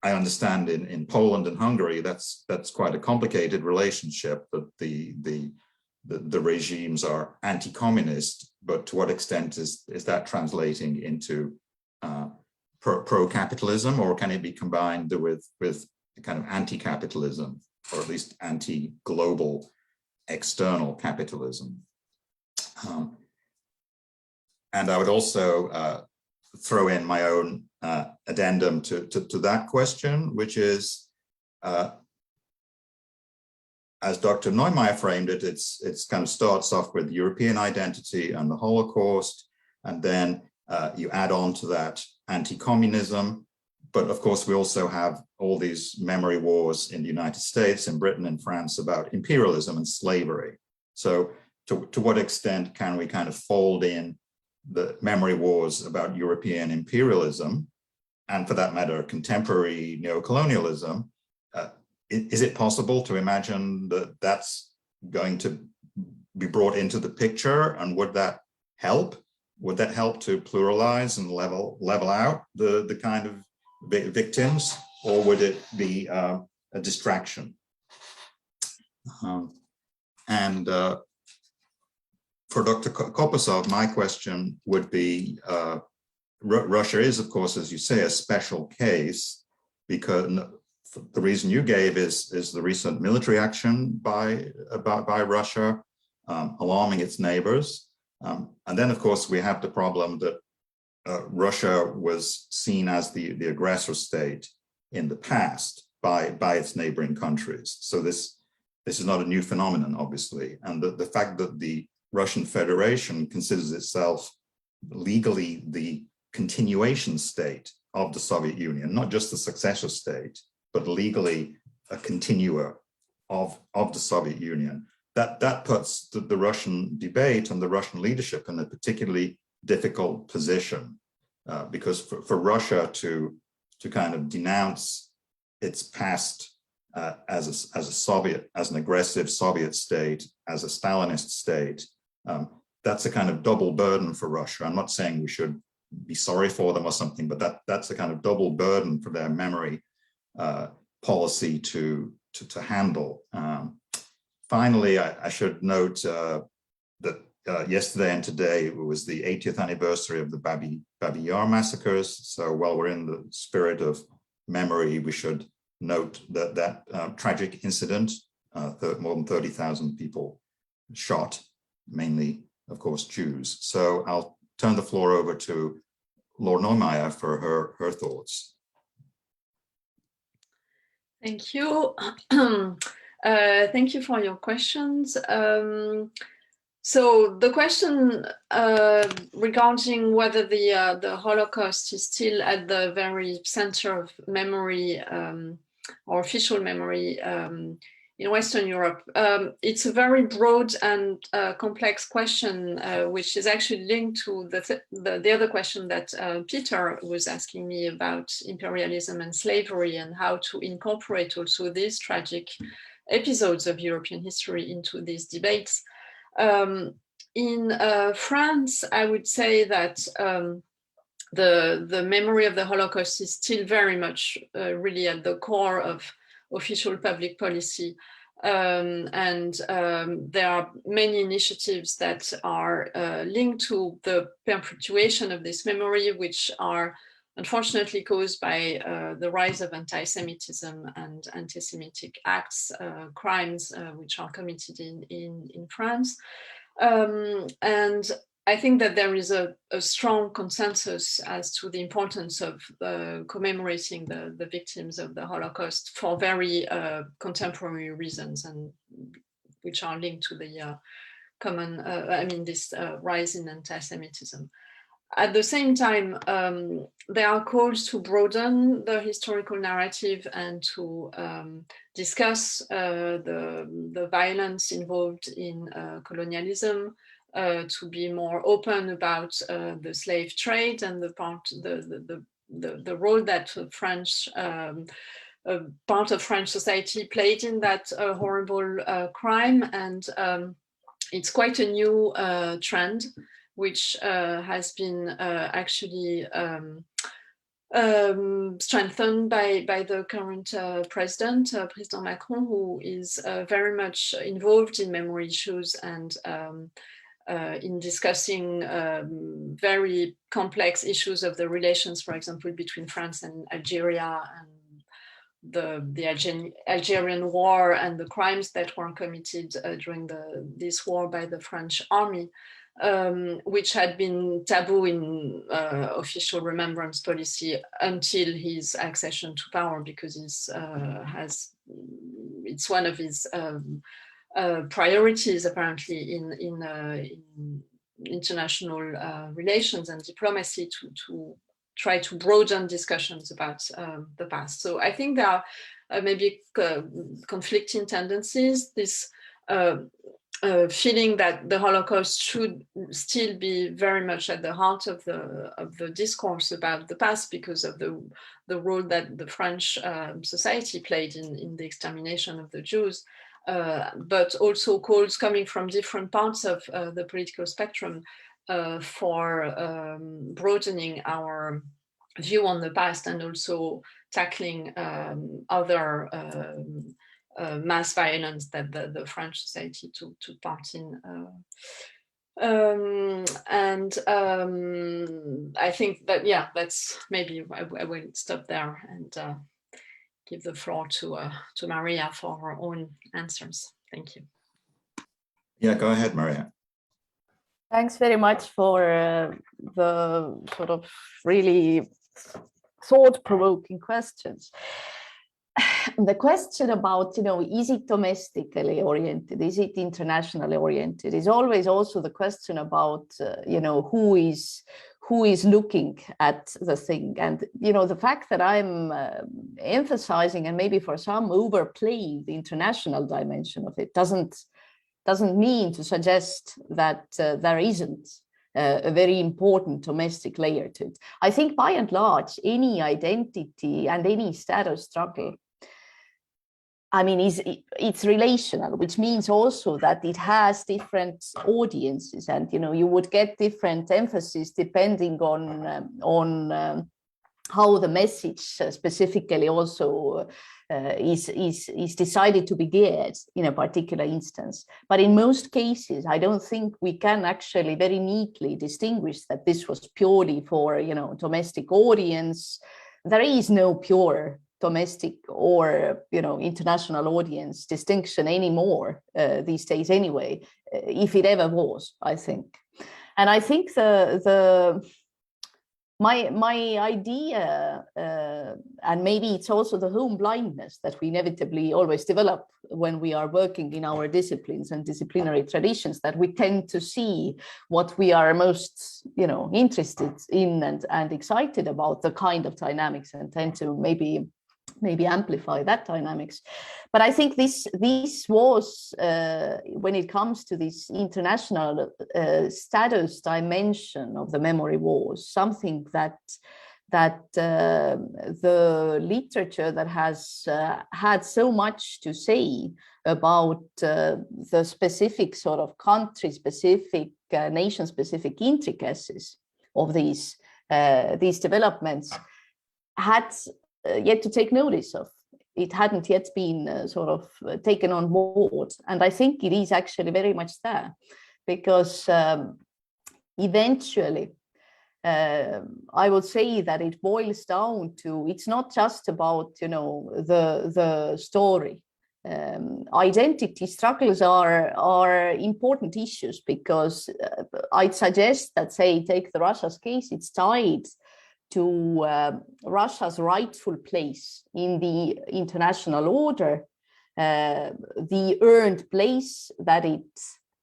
understand in Poland and Hungary that's quite a complicated relationship, that the regimes are anti-communist, but to what extent is that translating into pro-capitalism, or can it be combined with kind of anti-capitalism, or at least anti-global external capitalism? And I would also throw in my own addendum to that question, which is, as Dr. Neumayer framed it, it's kind of starts off with European identity and the Holocaust, and then you add on to that anti-communism. But of course, we also have all these memory wars in the United States, in Britain, and France about imperialism and slavery. So to what extent can we kind of fold in the memory wars about European imperialism, and for that matter, contemporary neocolonialism? Is it possible to imagine that that's going to be brought into the picture, and would that help? Would that help to pluralize and level out the kind of victims, or would it be a distraction? For Dr. Koposov, my question would be, Russia is, of course, as you say, a special case, because the reason you gave is the recent military action by Russia, alarming its neighbors. And then, of course, we have the problem that Russia was seen as the aggressor state in the past by its neighboring countries. So this is not a new phenomenon, obviously. And the fact that the Russian Federation considers itself legally the continuation state of the Soviet Union, not just the successor state, but legally a continuer of the Soviet Union, that puts the Russian debate and the Russian leadership in a particularly difficult position, because for Russia to kind of denounce its past as an aggressive Soviet state, as a Stalinist state, that's a kind of double burden for Russia. I'm not saying we should be sorry for them or something, but that's a kind of double burden for their memory policy to handle. Finally, I should note that yesterday and today it was the 80th anniversary of the Babi Yar massacres. So while we're in the spirit of memory, we should note that tragic incident, more than 30,000 people shot, mainly, of course, Jews. So I'll turn the floor over to Laure Neumayer for her thoughts. Thank you. Thank you for your questions. So the question regarding whether the Holocaust is still at the very center of memory or official memory in Western Europe, it's a very broad and complex question, which is actually linked to the other question that Peter was asking me about imperialism and slavery, and how to incorporate also these tragic episodes of European history into these debates. In France, I would say that the memory of the Holocaust is still very much really at the core of official public policy. There are many initiatives that are linked to the perpetuation of this memory, which are unfortunately caused by the rise of anti-Semitism and anti-Semitic acts, crimes which are committed in France. And I think that there is a strong consensus as to the importance of commemorating the victims of the Holocaust for very contemporary reasons, and which are linked to the this rise in anti-Semitism. At the same time, there are calls to broaden the historical narrative and to discuss the violence involved in colonialism, to be more open about the slave trade and the role that French part of French society played in that horrible crime. And it's quite a new trend, which has been actually strengthened by the current President Macron, who is very much involved in memory issues and in discussing very complex issues of the relations, for example, between France and Algeria, and the Algerian war and the crimes that were committed during this war by the French army, which had been taboo in official remembrance policy until his accession to power, because it's one of his priorities apparently in international relations and diplomacy to try to broaden discussions about the past. So I think there are maybe conflicting tendencies. This feeling that the Holocaust should still be very much at the heart of the discourse about the past because of the role that the French society played in the extermination of the Jews, but also calls coming from different parts of the political spectrum for broadening our view on the past and also tackling other mass violence that the French society took part in. I think that, yeah, that's maybe I will stop there and give the floor to Maria for her own answers. Thank you. Yeah, go ahead, Maria. Thanks very much for the sort of really thought-provoking questions. The question about, is it domestically oriented? Is it internationally oriented? Is always also the question about, who is looking at the thing. And, the fact that I'm emphasizing and maybe for some overplaying the international dimension of it doesn't mean to suggest that there isn't a very important domestic layer to it. I think by and large, any identity and any status struggle, I mean, it's relational, which means also that it has different audiences, and you would get different emphasis depending on how the message specifically also is decided to be geared in a particular instance. But in most cases, I don't think we can actually very neatly distinguish that this was purely for domestic audience. There is no pure domestic or international audience distinction anymore these days anyway, if it ever was, I think. And I think my idea, and maybe it's also the home blindness that we inevitably always develop when we are working in our disciplines and disciplinary traditions, that we tend to see what we are most interested in and excited about, the kind of dynamics, and tend to maybe amplify that dynamics. But I think this was, when it comes to this international status dimension of the memory wars, something that the literature that has had so much to say about the specific sort of country-specific, nation-specific intricacies of these developments had yet to take notice of. It hadn't yet been sort of taken on board. And I think it is actually very much there, because eventually I would say that it boils down to, it's not just about, the story. Identity struggles are important issues, because I'd suggest that, say, take the Russia's case, it's tied to Russia's rightful place in the international order, the earned place that it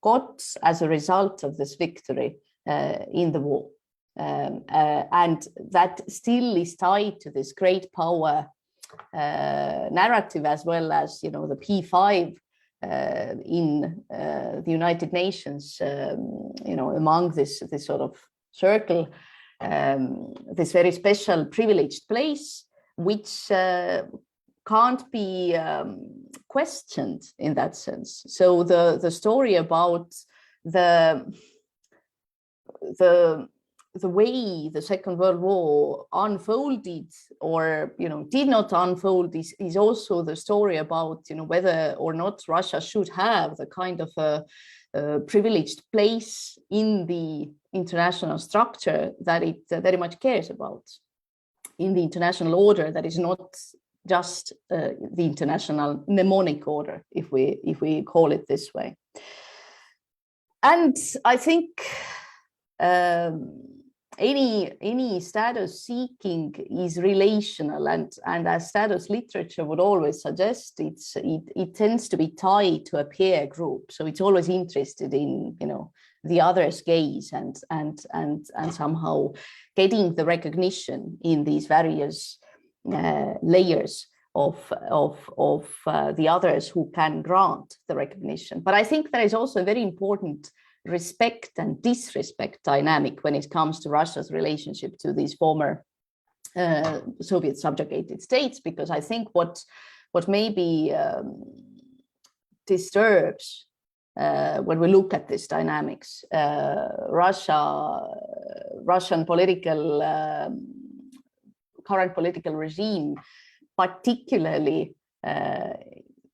got as a result of this victory in the war. And that still is tied to this great power narrative, as well as, the P5 in the United Nations, among this sort of circle, this very special privileged place, which can't be questioned in that sense. So the story about the way the Second World War unfolded, or did not unfold, is also the story about whether or not Russia should have the kind of a privileged place in the international structure that it very much cares about, in the international order that is not just the international mnemonic order, if we call it this way. And I think any status seeking is relational, and as status literature would always suggest, it tends to be tied to a peer group. So it's always interested in, you know, the other's gaze and somehow getting the recognition in these various layers of the others who can grant the recognition. But I think there is also a very important respect and disrespect dynamic when it comes to Russia's relationship to these former Soviet subjugated states, because I think what maybe disturbs when we look at this dynamics, Russian political current political regime, particularly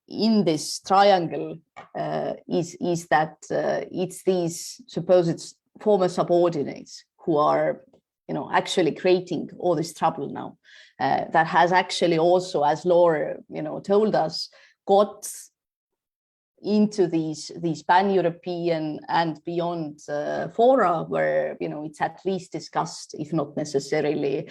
in this triangle, is that it's these supposed former subordinates who are, you know, actually creating all this trouble now. That has actually also, as Laure, you know, told us, got into these pan-European and beyond fora where, you know, it's at least discussed, if not necessarily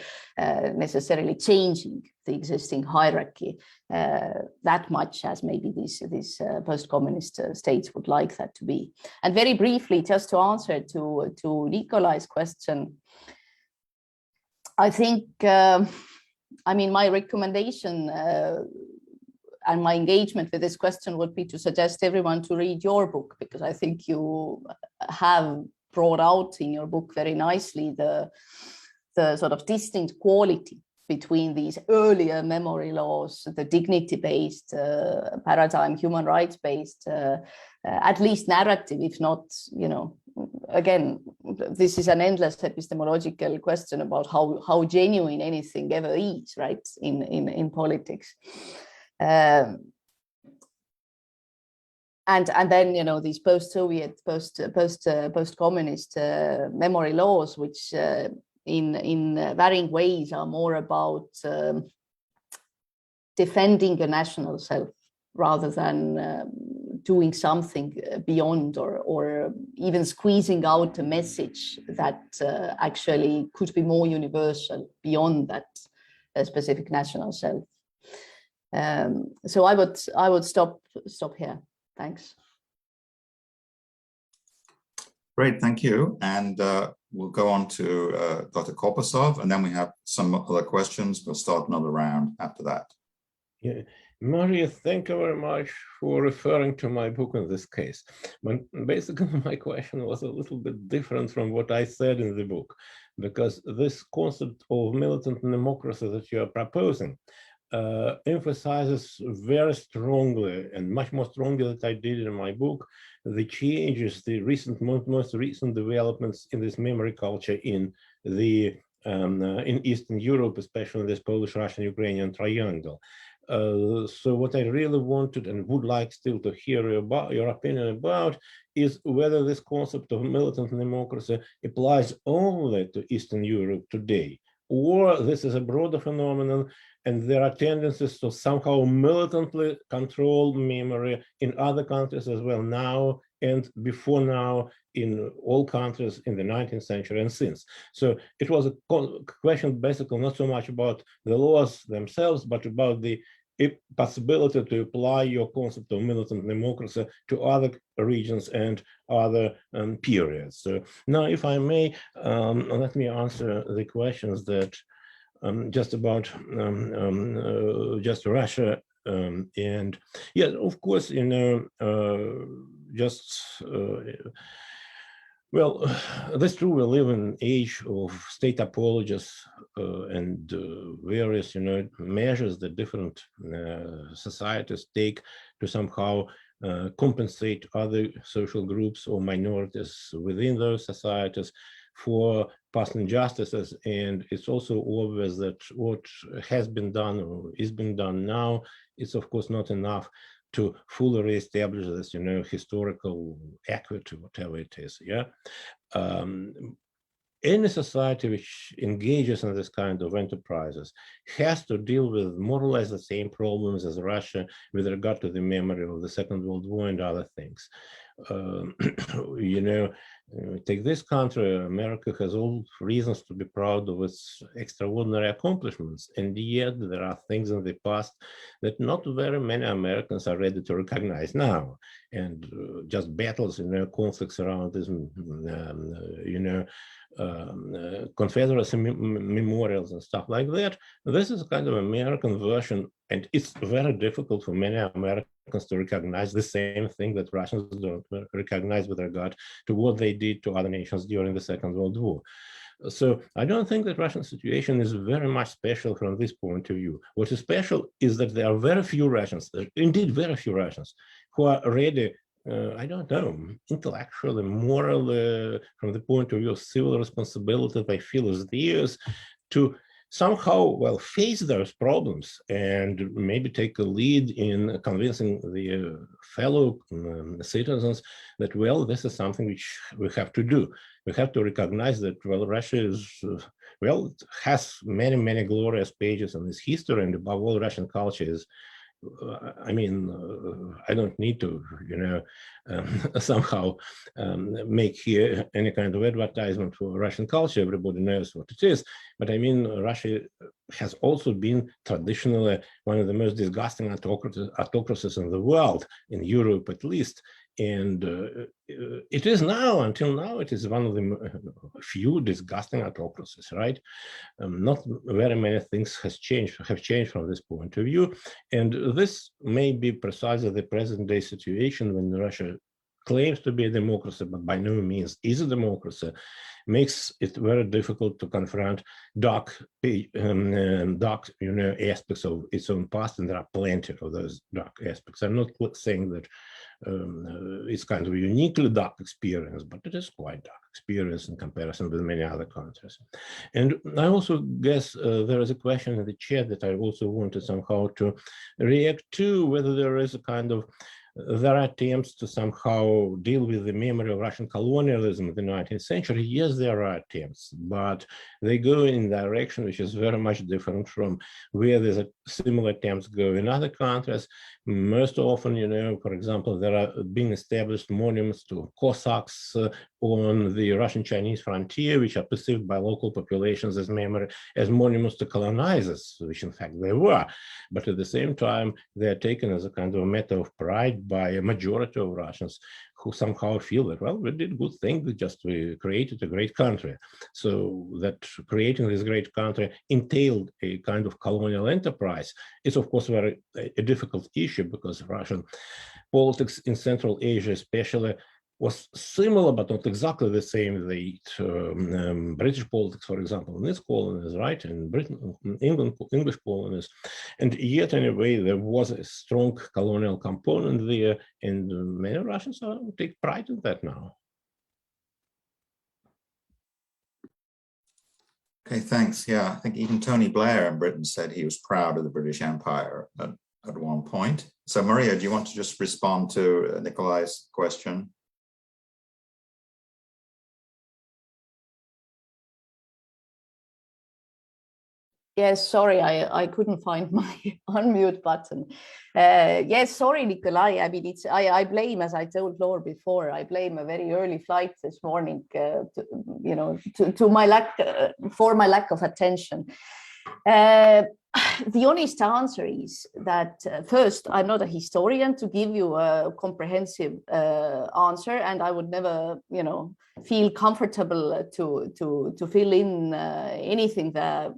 changing the existing hierarchy that much as maybe these post-communist states would like that to be. And very briefly, just to answer to Nikolay's question, I think, I mean, my recommendation and my engagement with this question would be to suggest everyone to read your book, because I think you have brought out in your book very nicely the sort of distinct quality between these earlier memory laws, the dignity-based paradigm, human rights-based, at least narrative, if not, you know, again, this is an endless epistemological question about how genuine anything ever is, right, in politics. And then, you know, these post-Soviet, post-communist memory laws, which in varying ways are more about defending a national self rather than doing something beyond or even squeezing out a message that actually could be more universal beyond that specific national self. So I would stop here. Thanks. Great, thank you. And we'll go on to Dr. Koposov, and then we have some other questions. We'll start another round after that. Yeah, Maria, thank you very much for referring to my book in this case. But basically, my question was a little bit different from what I said in the book, because this concept of militant democracy that you are proposing emphasizes very strongly, and much more strongly than I did in my book, the changes, the most recent developments in this memory culture in the in Eastern Europe, especially this Polish, Russian, Ukrainian triangle. So what I really wanted and would like still to hear about your opinion about is whether this concept of militant democracy applies only to Eastern Europe today, or this is a broader phenomenon and there are tendencies to somehow militantly control memory in other countries as well now and before now in all countries in the 19th century and since. So it was a question basically not so much about the laws themselves, but about the possibility to apply your concept of militant democracy to other regions and other periods. So now, if I may, let me answer the questions that just about just Russia and yeah, of course, you know, well, that's true. We live in an age of state apologies and various, you know, measures that different societies take to somehow compensate other social groups or minorities within those societies for past injustices. And it's also obvious that what has been done or is being done now is, of course, not enough to fully reestablish this, you know, historical equity, whatever it is. Yeah. Any society which engages in this kind of enterprises has to deal with more or less the same problems as Russia with regard to the memory of the Second World War and other things. take this country, America has all reasons to be proud of its extraordinary accomplishments, and yet there are things in the past that not very many Americans are ready to recognize now. And just battles, conflicts around this, Confederacy memorials and stuff like that. This is kind of American version, and it's very difficult for many Americans to recognize the same thing that Russians don't recognize with regard to what they did to other nations during the Second World War. So I don't think that Russian situation is very much special from this point of view. What is special is that there are very few Russians, indeed very few Russians, who are ready, I don't know, intellectually, morally, from the point of view of civil responsibility they feel is theirs, to somehow, well, face those problems and maybe take a lead in convincing the fellow citizens that, well, this is something which we have to do. We have to recognize that, well, Russia is, well, it has many, many glorious pages in its history, and above all, Russian culture is, I mean, I don't need to, somehow make here any kind of advertisement for Russian culture. Everybody knows what it is. But I mean, Russia has also been traditionally one of the most disgusting autocracies in the world, in Europe at least. And it is now, until now, it is one of the few disgusting autocracies, right? Not very many things have changed from this point of view. And this may be precisely the present day situation when Russia claims to be a democracy, but by no means is a democracy, makes it very difficult to confront dark aspects of its own past, and there are plenty of those dark aspects. I'm not saying that it's kind of a uniquely dark experience, but it is quite dark experience in comparison with many other countries. And I also guess there is a question in the chat that I also wanted somehow to react to, whether there is a kind of there are attempts to somehow deal with the memory of Russian colonialism in the 19th century. Yes, there are attempts, but they go in a direction which is very much different from where there's similar attempts go in other countries. Most often, for example, there are being established monuments to Cossacks on the Russian-Chinese frontier, which are perceived by local populations as monuments to colonizers, which in fact they were. But at the same time, they are taken as a kind of a matter of pride by a majority of Russians who somehow feel that, well, we did good thing, we created a great country. So that creating this great country entailed a kind of colonial enterprise. It's of course a difficult issue because Russian politics in Central Asia especially was similar, but not exactly the same. The British politics, for example, in its colonies, right, in Britain, English colonies, and yet anyway, there was a strong colonial component there, and many Russians take pride in that now. Okay, thanks. Yeah, I think even Tony Blair in Britain said he was proud of the British Empire at one point. So Maria, do you want to just respond to Nikolay's question? Yes, sorry, I couldn't find my unmute button. Yes, sorry, Nikolay. I mean, I blame, as I told Laure before, I blame a very early flight this morning, for my lack of attention. The honest answer is that first, I'm not a historian to give you a comprehensive answer, and I would never, feel comfortable to fill in anything that.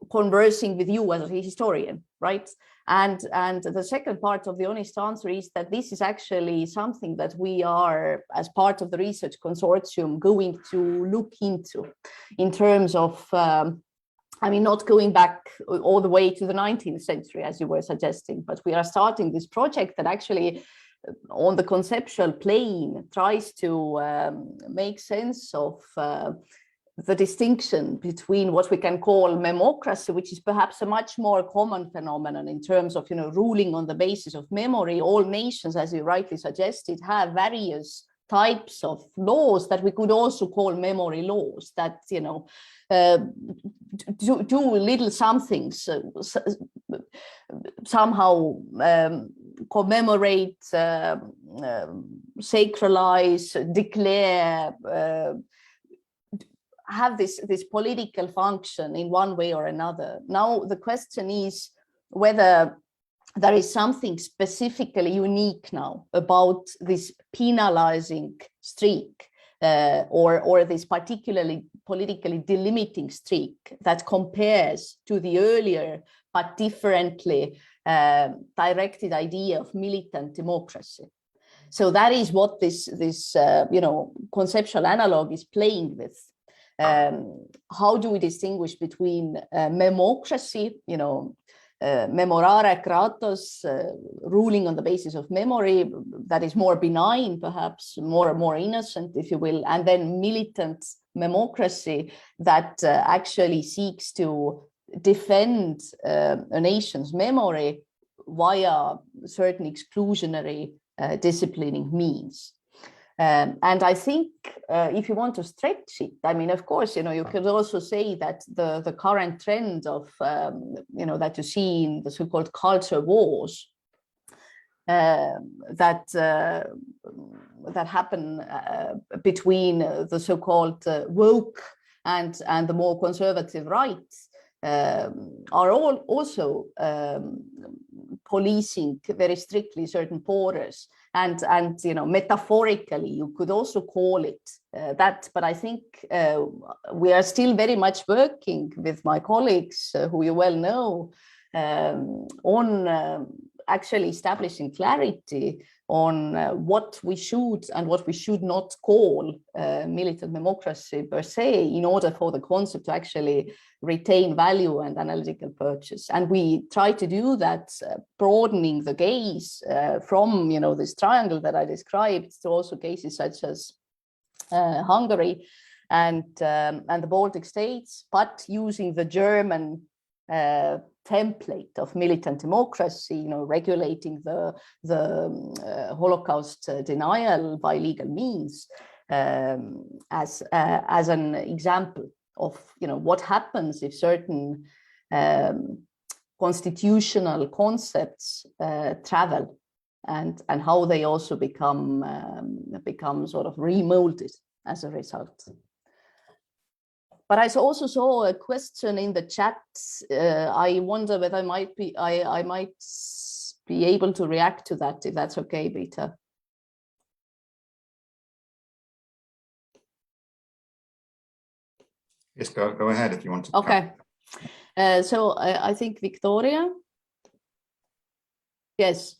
Conversing with you as a historian, right? And the second part of the honest answer is that this is actually something that we are, as part of the research consortium, going to look into in terms of, not going back all the way to the 19th century, as you were suggesting, but we are starting this project that actually on the conceptual plane tries to make sense of the distinction between what we can call memocracy, which is perhaps a much more common phenomenon in terms of, ruling on the basis of memory. All nations, as you rightly suggested, have various types of laws that we could also call memory laws that, do little somethings, somehow commemorate, sacralize, declare, have this political function in one way or another. Now the question is whether there is something specifically unique now about this penalizing streak or this particularly politically delimiting streak that compares to the earlier but differently directed idea of militant democracy. So that is what this conceptual analog is playing with. How do we distinguish between memocracy, memorare kratos, ruling on the basis of memory, that is more benign, perhaps more innocent, if you will, and then militant memocracy that actually seeks to defend a nation's memory via certain exclusionary disciplining means. And I think if you want to stretch it, I mean, of course, you could also say that the current trend of, that you see in the so-called culture wars that happen between the so-called woke and the more conservative right are all also policing very strictly certain borders. And metaphorically, you could also call it that. But I think we are still very much working with my colleagues, who you well know, on actually establishing clarity on what we should and what we should not call militant democracy per se, in order for the concept to actually retain value and analytical purchase. And we try to do that, broadening the gaze from this triangle that I described to also cases such as Hungary and the Baltic states, but using the German template of militant democracy, regulating the Holocaust denial by legal means as an example of what happens if certain constitutional concepts travel and how they also become sort of remolded as a result. But I also saw a question in the chat. I wonder whether I might be able to react to that, if that's okay, Peter. Yes, go ahead if you want to. Okay. So I think Victoria. Yes.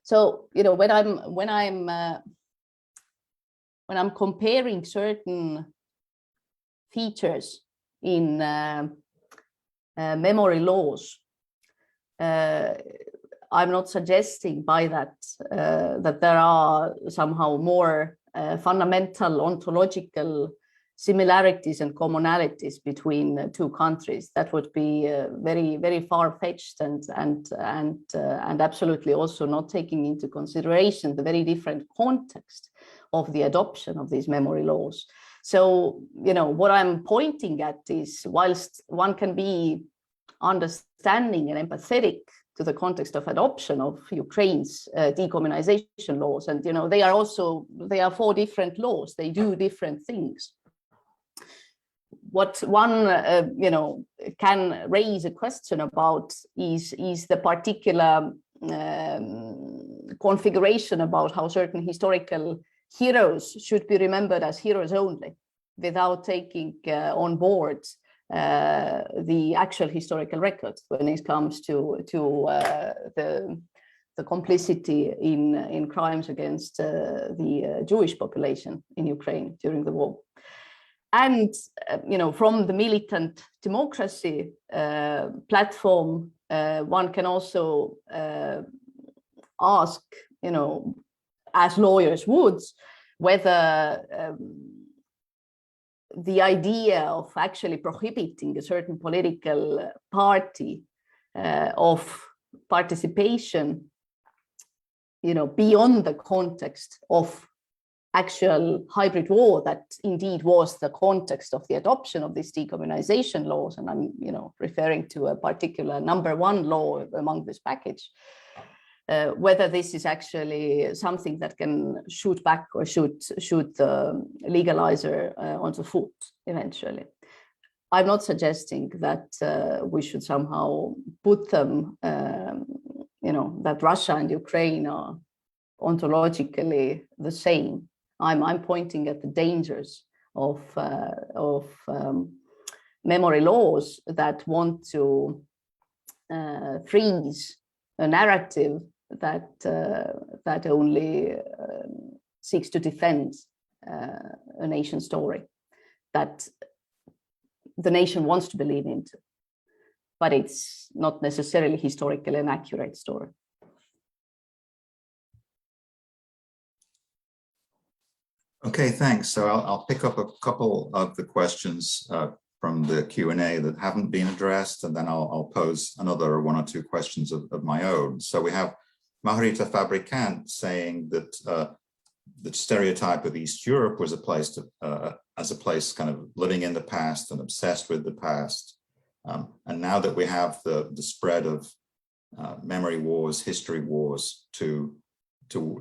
So when I'm comparing certain features in memory laws, I'm not suggesting by that that there are somehow more fundamental ontological similarities and commonalities between two countries. That would be very, very far-fetched and absolutely also not taking into consideration the very different context of the adoption of these memory laws. So, what I'm pointing at is, whilst one can be understanding and empathetic to the context of adoption of Ukraine's decommunization laws, and they are 4 different laws, they do different things. What one can raise a question about is the particular configuration about how certain historical heroes should be remembered as heroes only, without taking on board the actual historical record when it comes to the complicity in crimes against the Jewish population in Ukraine during the war. And from the militant democracy platform, one can also ask, as lawyers would, whether the idea of actually prohibiting a certain political party of participation, beyond the context of actual hybrid war that indeed was the context of the adoption of these decommunization laws, and I'm referring to a particular #1 law among this package, whether this is actually something that can shoot back or shoot the legalizer onto foot eventually. I'm not suggesting that we should somehow put them, that Russia and Ukraine are ontologically the same. I'm pointing at the dangers of memory laws that want to freeze a narrative that only seeks to defend a nation story that the nation wants to believe into, but it's not necessarily historically an accurate story. Okay, thanks. So I'll pick up a couple of the questions from the Q&A that haven't been addressed, and then I'll pose another 1 or 2 questions of my own. So we have Margarita Fabricant saying that the stereotype of East Europe was as a place kind of living in the past and obsessed with the past. And now that we have the spread of memory wars, history wars to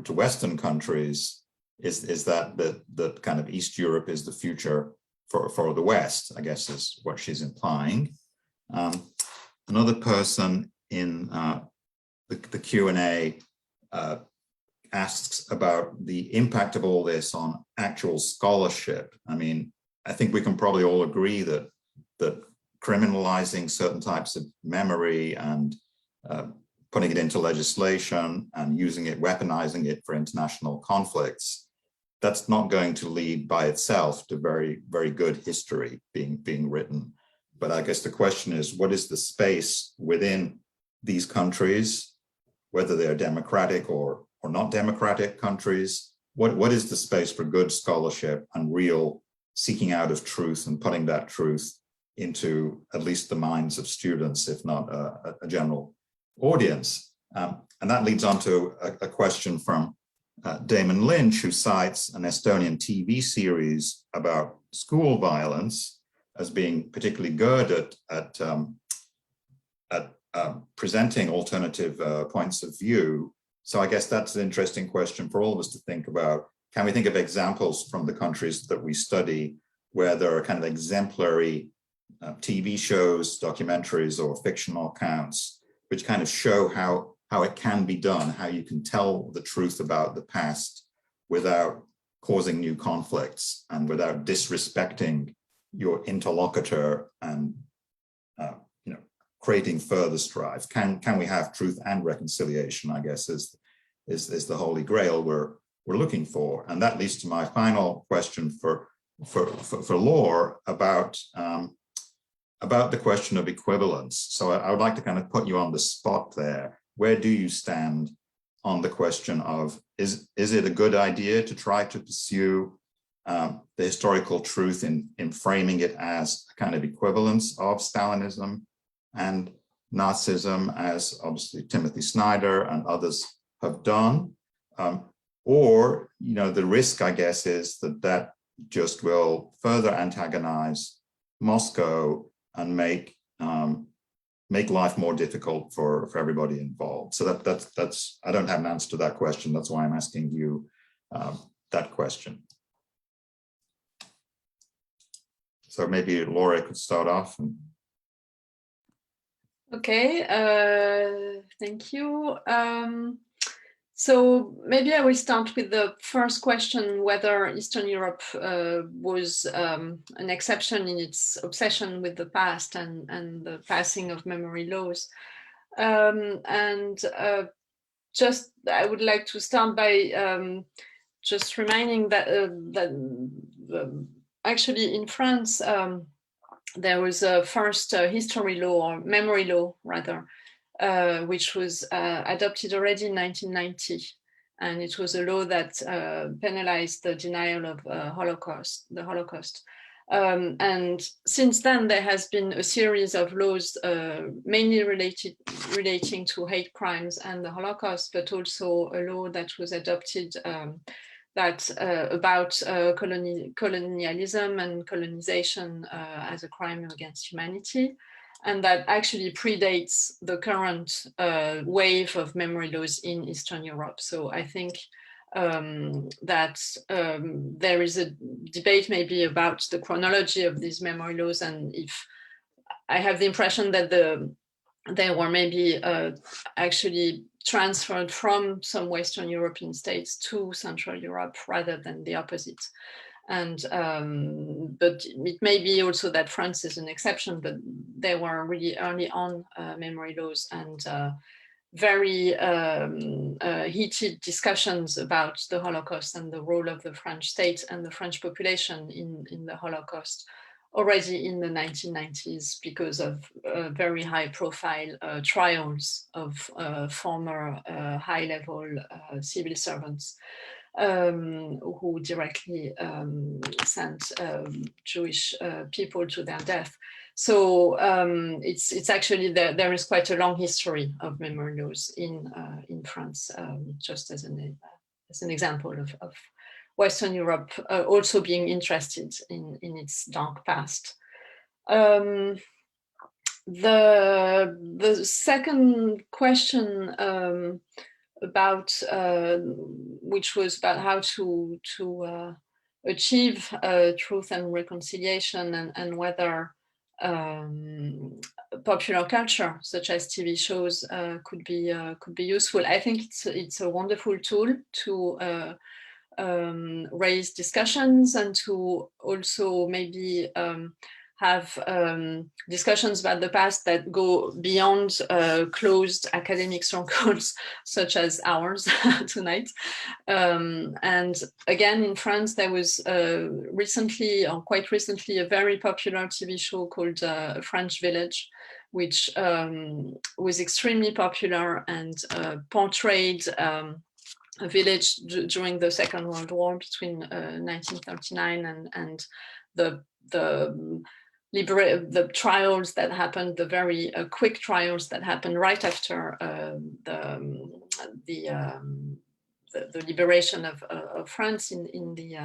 Western countries, is that kind of East Europe is the future for the West, I guess is what she's implying. Another person in the Q&A asks about the impact of all this on actual scholarship. I mean, I think we can probably all agree that criminalizing certain types of memory and putting it into legislation and using it, weaponizing it for international conflicts, that's not going to lead by itself to very, very good history being written. But I guess the question is, what is the space within these countries, whether they're democratic or not democratic countries? What is the space for good scholarship and real seeking out of truth and putting that truth into at least the minds of students, if not a general audience? And that leads on to a question from Damon Lynch, who cites an Estonian TV series about school violence as being particularly good at presenting alternative points of view. So I guess that's an interesting question for all of us to think about. Can we think of examples from the countries that we study where there are kind of exemplary TV shows, documentaries, or fictional accounts, which kind of show how it can be done, how you can tell the truth about the past without causing new conflicts and without disrespecting your interlocutor and creating further strife? Can we have truth and reconciliation, I guess, is the holy grail we're looking for. And that leads to my final question for Laure about the question of equivalence. So I would like to kind of put you on the spot there. Where do you stand on the question of, is it a good idea to try to pursue the historical truth in framing it as a kind of equivalence of Stalinism and Nazism, as obviously Timothy Snyder and others have done? Or, the risk, I guess, is that just will further antagonize Moscow and make life more difficult for everybody involved. So that's I don't have an answer to that question. That's why I'm asking you that question. So maybe Laure could start off. Okay, thank you. So maybe I will start with the first question, whether Eastern Europe was an exception in its obsession with the past and the passing of memory laws. Just I would like to start by just reminding that, actually in France, there was a first history law, or memory law rather, which was adopted already in 1990. And it was a law that penalized the denial of the Holocaust. And since then, there has been a series of laws mainly relating to hate crimes and the Holocaust, but also a law that was adopted that about colonialism and colonization as a crime against humanity, and that actually predates the current wave of memory laws in Eastern Europe. So I think that there is a debate maybe about the chronology of these memory laws, and if I have the impression that they were maybe actually transferred from some Western European states to Central Europe rather than the opposite. And but it may be also that France is an exception, but they were really early on memory laws, and very heated discussions about the Holocaust and the role of the French state and the French population in the Holocaust already in the 1990s because of very high profile trials of former high-level civil servants who directly sent Jewish people to their death. So it's actually there is quite a long history of memory laws in France, just as an example of Western Europe also being interested in its dark past. The second question about which was about how to achieve truth and reconciliation, and whether popular culture such as TV shows could be useful. I think it's a wonderful tool to raise discussions and to also maybe have discussions about the past that go beyond closed academic circles such as ours tonight. And again, in France, there was recently, or quite recently, a very popular TV show called French Village, which was extremely popular and portrayed a village during the Second World War between 1939 and the trials that happened, the very quick trials that happened right after the liberation of France in the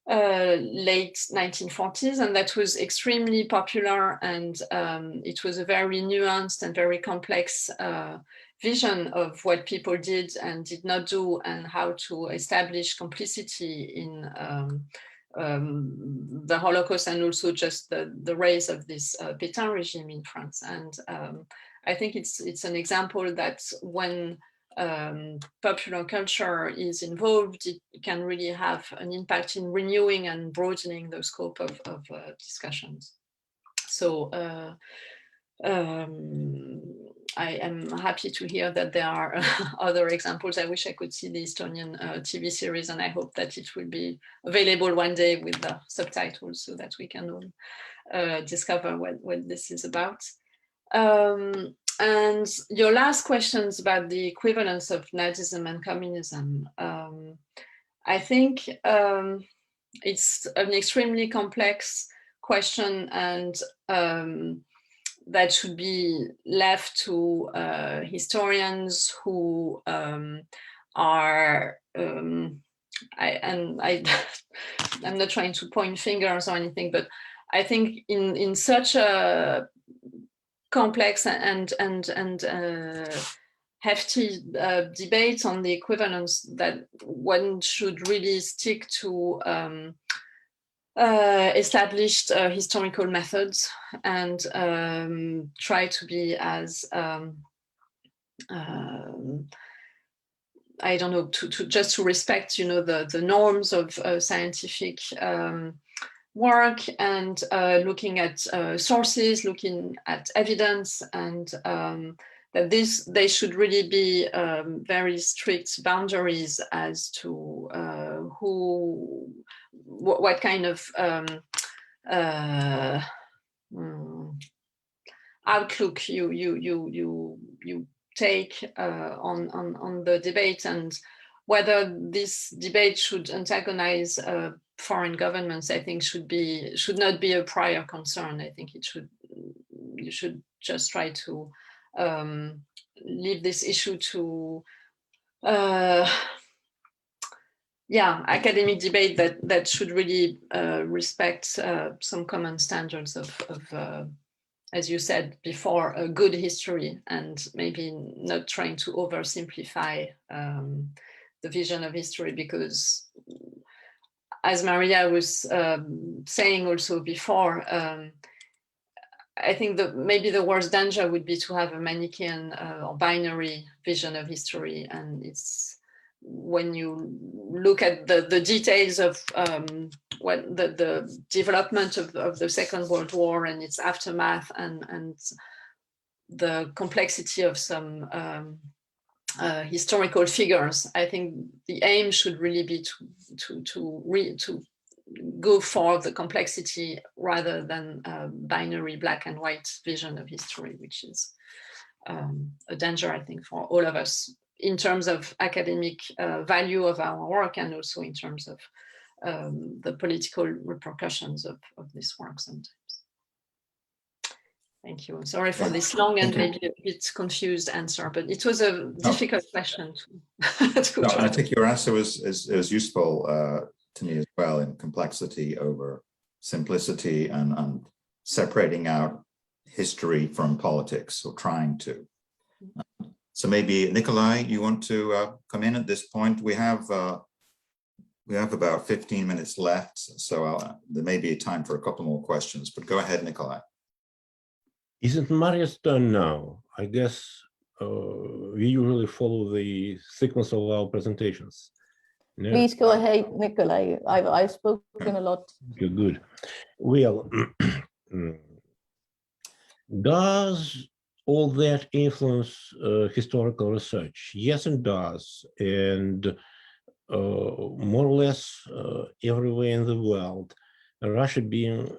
late 1940s, and that was extremely popular, and it was a very nuanced and very complex vision of what people did and did not do, and how to establish complicity in the Holocaust, and also just the rise of this Pétain regime in France. And I think it's an example that when popular culture is involved, it can really have an impact in renewing and broadening the scope of discussions. So I am happy to hear that there are other examples. I wish I could see the Estonian TV series, and I hope that it will be available one day with the subtitles so that we can all discover what this is about. And your last questions about the equivalence of Nazism and communism. I think it's an extremely complex question, and that should be left to historians who are, I'm not trying to point fingers or anything, but I think in such a complex and hefty debate on the equivalence, that one should really stick to established historical methods, and try to be as I don't know, to respect, you know, the norms of scientific work, and looking at sources, looking at evidence, and that they should really be very strict boundaries as to what kind of outlook you take on the debate, and whether this debate should antagonize foreign governments, I think should not be a prior concern. I think you should just try to leave this issue to yeah, academic debate that should really respect some common standards of as you said before, a good history, and maybe not trying to oversimplify the vision of history, because as Maria was saying also before, I think that maybe the worst danger would be to have a Manichaean or binary vision of history. And it's when you look at the details of what the development of the Second World War and its aftermath, and the complexity of some historical figures, I think the aim should really be to go for the complexity rather than a binary black and white vision of history, which is a danger, I think, for all of us in terms of academic value of our work, and also in terms of the political repercussions of this work sometimes. Thank you. Sorry for this long and maybe a bit confused answer, but it was a difficult question to no, I think your answer was useful to me as well, in complexity over simplicity and separating out history from politics, or trying to. So maybe Nikolay, you want to come in at this point? We have about 15 minutes left, so there may be time for a couple more questions, but go ahead, Nikolay. Isn't Maria's turn now? I guess we usually follow the sequence of our presentations. No? Please go ahead, Nikolay. I've spoken a lot. Okay, good. Well, does all that influence historical research? Yes, it does. And more or less everywhere in the world, Russia being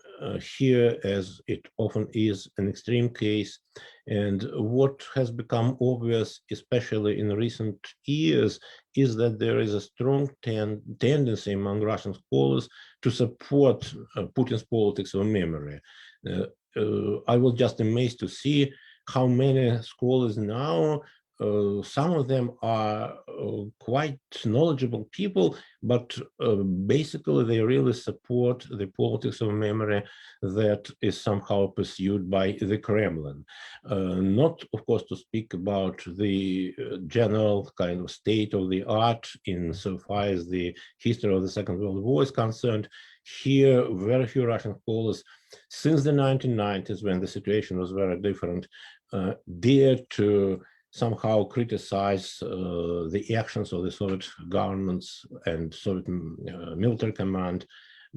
here, as it often is, an extreme case. And what has become obvious, especially in recent years, is that there is a strong tendency among Russian scholars to support Putin's politics of memory. I was just amazed to see how many scholars now, some of them are quite knowledgeable people, but basically they really support the politics of memory that is somehow pursued by the Kremlin. Not, of course, to speak about the general kind of state of the art insofar as the history of the Second World War is concerned. Here, very few Russian scholars, since the 1990s, when the situation was very different, dared to somehow criticize the actions of the Soviet governments and Soviet military command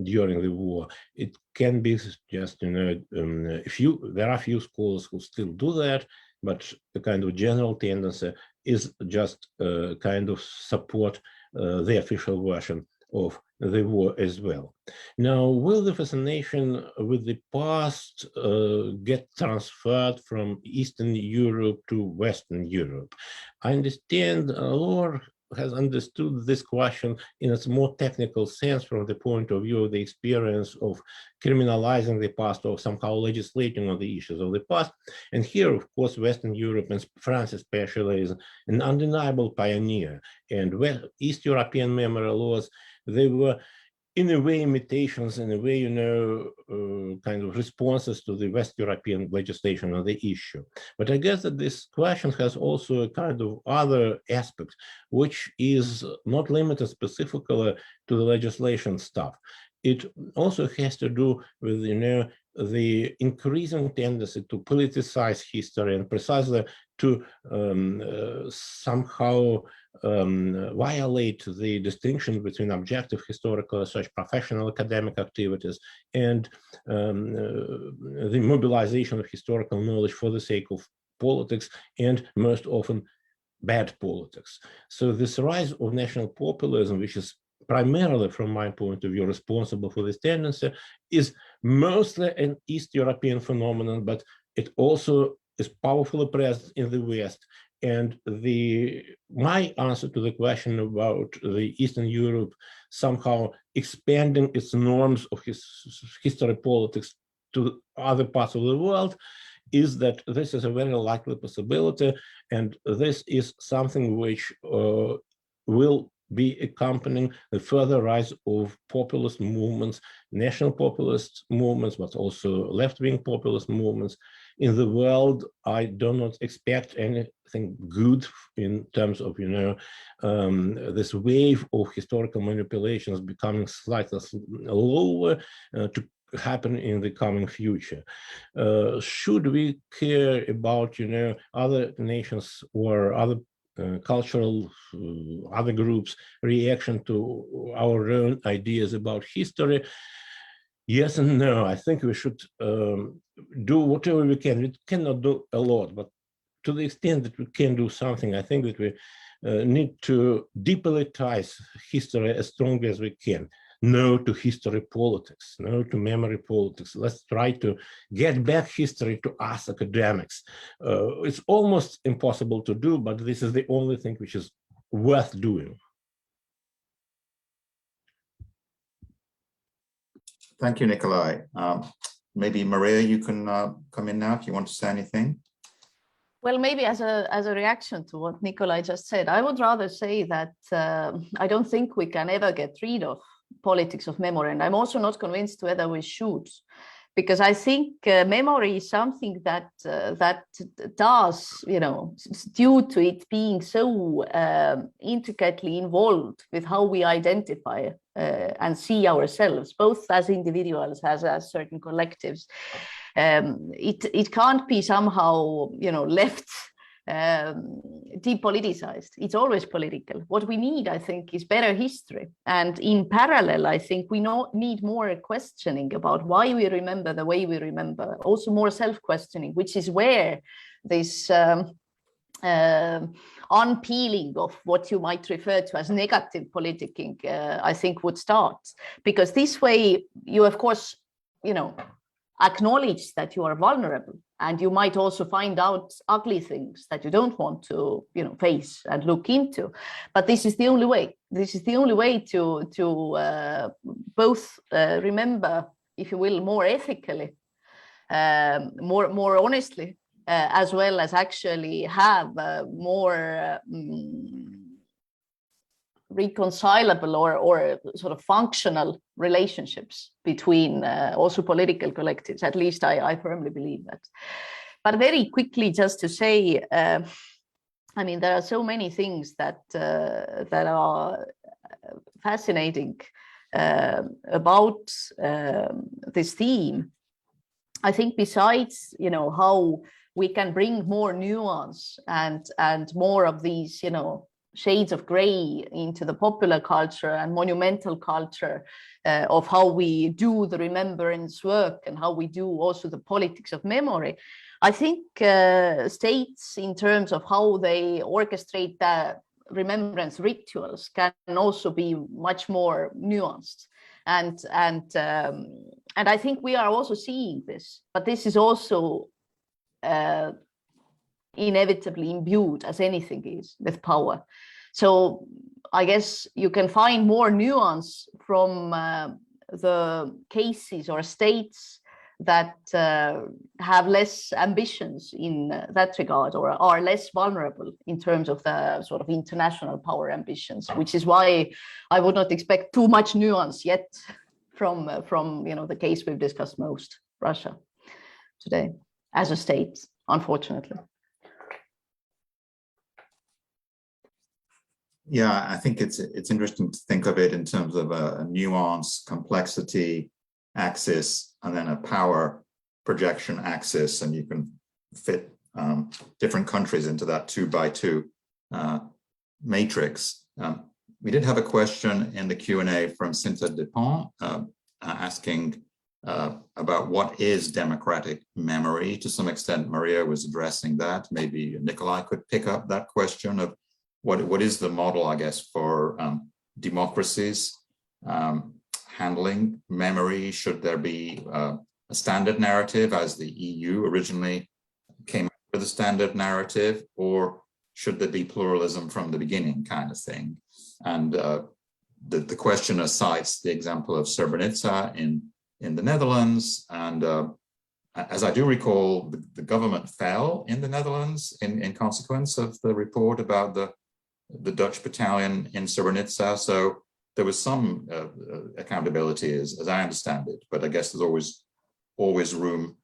during the war. It can be just, there are few scholars who still do that, but the kind of general tendency is just kind of support the official version of the war as well. Now, will the fascination with the past get transferred from Eastern Europe to Western Europe? I understand Laure has understood this question in its more technical sense from the point of view of the experience of criminalizing the past or somehow legislating on the issues of the past. And here, of course, Western Europe and France especially is an undeniable pioneer. And East European memory laws, they were in a way imitations, in a way, kind of responses to the West European legislation on the issue. But I guess that this question has also a kind of other aspect, which is not limited specifically to the legislation stuff. It also has to do with, the increasing tendency to politicize history and precisely to somehow violate the distinction between objective historical research, professional academic activities, and the mobilization of historical knowledge for the sake of politics, and most often bad politics. So this rise of national populism, which is primarily, from my point of view, responsible for this tendency, is mostly an East European phenomenon, but it also is powerfully present in the West. And my answer to the question about the Eastern Europe somehow expanding its norms of history politics to other parts of the world is that this is a very likely possibility, and this is something which will be accompanying the further rise of populist movements, national populist movements, but also left-wing populist movements in the world. I do not expect anything good in terms of, this wave of historical manipulations becoming slightly lower to happen in the coming future. Should we care about, other nations or other cultural other groups' reaction to our own ideas about history? Yes and no. I think we should do whatever we can. We cannot do a lot, but to the extent that we can do something, I think that we need to depoliticize history as strongly as we can. No to history politics, no to memory politics. Let's try to get back history to us academics. It's almost impossible to do, but this is the only thing which is worth doing. Thank you, Nikolay. Maybe Maria, you can come in now if you want to say anything. Well, maybe as a reaction to what Nikolay just said, I would rather say that I don't think we can ever get rid of politics of memory, and I'm also not convinced whether we should, because I think memory is something that does, due to it being so intricately involved with how we identify and see ourselves, both as individuals, as certain collectives. It can't be somehow, left depoliticized. It's always political. What we need, I think, is better history. And in parallel, I think we need more questioning about why we remember the way we remember, also more self-questioning, which is where this unpeeling of what you might refer to as negative politicking, I think, would start. Because this way, you, of course, acknowledge that you are vulnerable, and you might also find out ugly things that you don't want to, face and look into. But this is the only way. This is the only way to both remember, if you will, more ethically, more honestly, as well as actually have more reconcilable or sort of functional relationships between also political collectives. At least I firmly believe that. But very quickly, just to say, there are so many things that are fascinating about this theme. I think besides, how we can bring more nuance and more of these, shades of gray into the popular culture and monumental culture of how we do the remembrance work and how we do also the politics of memory. I think states, in terms of how they orchestrate the remembrance rituals, can also be much more nuanced. And I think we are also seeing this, but this is also inevitably imbued, as anything is, with power. So I guess you can find more nuance from the cases or states that have less ambitions in that regard, or are less vulnerable in terms of the sort of international power ambitions, which is why I would not expect too much nuance yet from the case we've discussed most, Russia, today, as a state, unfortunately. Yeah, I think it's interesting to think of it in terms of a nuance, complexity axis, and then a power projection axis, and you can fit different countries into that 2x2 matrix. We did have a question in the Q&A from Cynthia Dupont asking about what is democratic memory. To some extent, Maria was addressing that. Maybe Nikolay could pick up that question of what is the model, I guess, for democracies handling memory? Should there be a standard narrative, as the EU originally came up with a standard narrative, or should there be pluralism from the beginning, kind of thing? And the questioner cites the example of Srebrenica in the Netherlands, and as I do recall, the government fell in the Netherlands in consequence of the report about the the Dutch battalion in Srebrenica. So there was some accountability, as I understand it, but I guess there's always room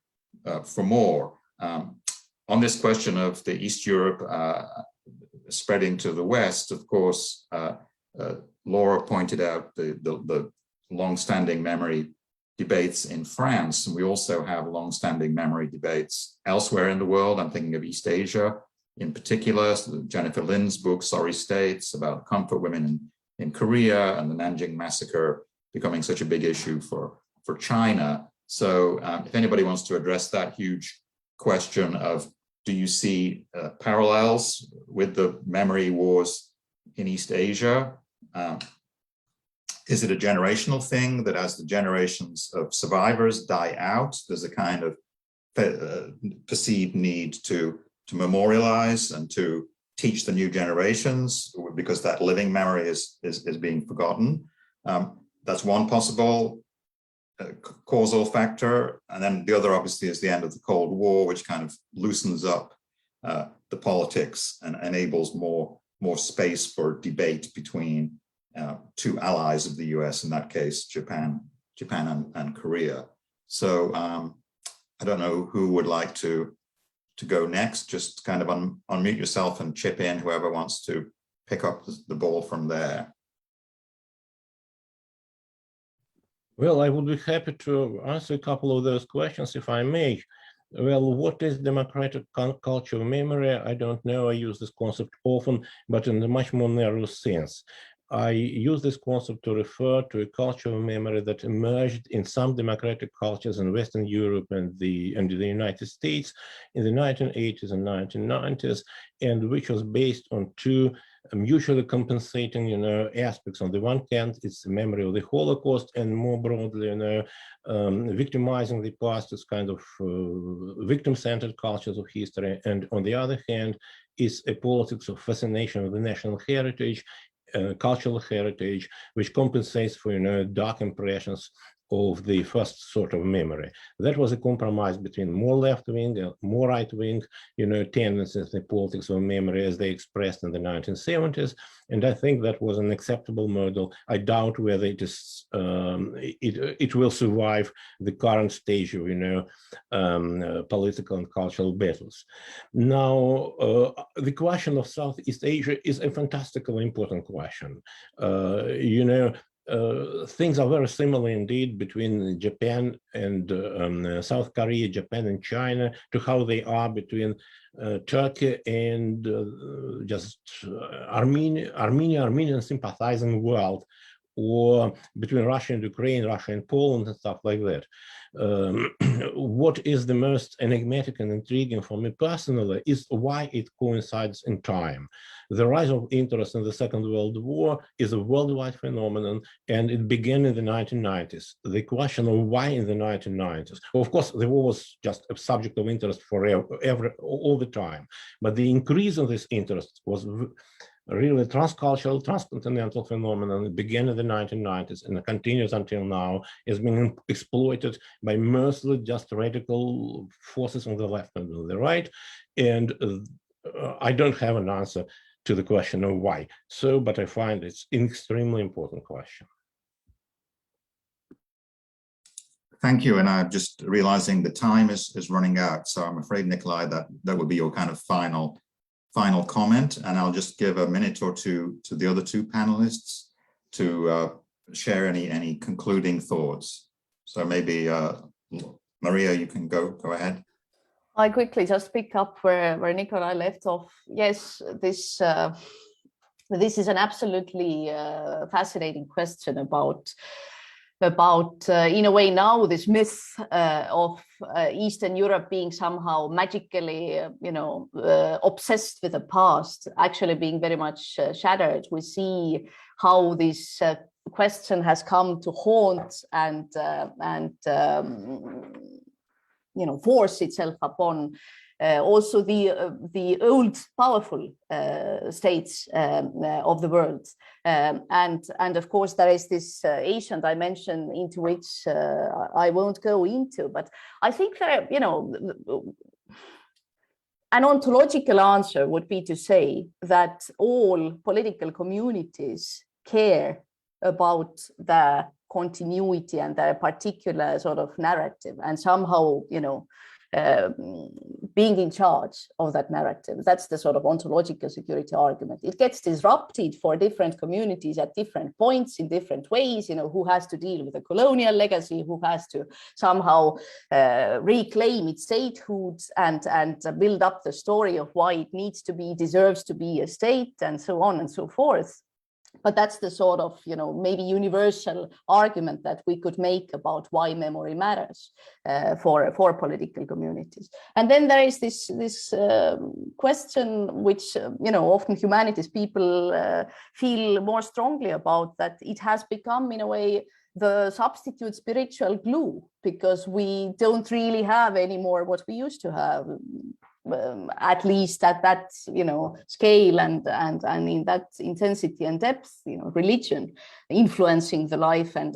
for more. On this question of the East Europe spreading to the West, of course, Laure pointed out the long-standing memory debates in France. And we also have long-standing memory debates elsewhere in the world. I'm thinking of East Asia in particular, Jennifer Lin's book, Sorry States, about comfort women in Korea, and the Nanjing massacre becoming such a big issue for China. So if anybody wants to address that huge question of, do you see parallels with the memory wars in East Asia? Is it a generational thing that as the generations of survivors die out, there's a kind of perceived need to memorialize and to teach the new generations, because that living memory is being forgotten? That's one possible causal factor. And then the other, obviously, is the end of the Cold War, which kind of loosens up the politics and enables more space for debate between two allies of the US, in that case, Japan and Korea. So I don't know who would like to go next. Just kind of unmute yourself and chip in, whoever wants to pick up the ball from there. Well, I would be happy to answer a couple of those questions, if I may. Well, what is democratic culture of memory? I don't know. I use this concept often, but in a much more narrow sense. I use this concept to refer to a culture of memory that emerged in some democratic cultures in Western Europe and the United States in the 1980s and 1990s, and which was based on two mutually compensating, aspects. On the one hand, it's the memory of the Holocaust, and more broadly, victimizing the past is kind of victim-centered cultures of history. And on the other hand, is a politics of fascination with the national heritage, cultural heritage, which compensates for, dark impressions of the first sort of memory. That was a compromise between more left-wing and more right-wing, tendencies in the politics of memory as they expressed in the 1970s. And I think that was an acceptable model. I doubt whether it is, it will survive the current stage of, political and cultural battles. Now, the question of Southeast Asia is a fantastically important question. Things are very similar indeed between Japan and South Korea, Japan and China, to how they are between Turkey and just Armenian sympathizing world, or between Russia and Ukraine, Russia and Poland, and stuff like that. What is the most enigmatic and intriguing for me personally is why it coincides in time. The rise of interest in the Second World War is a worldwide phenomenon, and it began in the 1990s. The question of why in the 1990s, of course, the war was just a subject of interest for all the time, but the increase in this interest was really transcultural, transcontinental phenomenon. It began in the 1990s and it continues until now. It's been exploited by mostly just radical forces on the left and on the right. And I don't have an answer to the question of why. But I find it's an extremely important question. Thank you. And I'm just realizing the time is running out. So I'm afraid, Nikolay, that would be your kind of final comment, and I'll just give a minute or two to the other two panelists to share any concluding thoughts. So maybe Maria, you can go ahead. I quickly just pick up where Nikolay left off. Yes, this is an absolutely fascinating question about in a way now this myth of Eastern Europe being somehow magically obsessed with the past actually being very much shattered. We see how this question has come to haunt and force itself upon also the old powerful states of the world, and of course there is this Asian dimension into which I won't go into, but I think that an ontological answer would be to say that all political communities care about the continuity and the particular sort of narrative, and somehow, you know, being in charge of that narrative. That's the sort of ontological security argument. It gets disrupted for different communities at different points in different ways, you know, who has to deal with the colonial legacy, who has to somehow reclaim its statehood and build up the story of why it needs to be, deserves to be a state, and so on and so forth. But that's the sort of, you know, maybe universal argument that we could make about why memory matters for political communities. And then there is this question, which, you know, often humanities people feel more strongly about, that it has become, in a way, the substitute spiritual glue, because we don't really have anymore what we used to have. At least at that, you know, scale and in that intensity and depth, you know, religion influencing the life and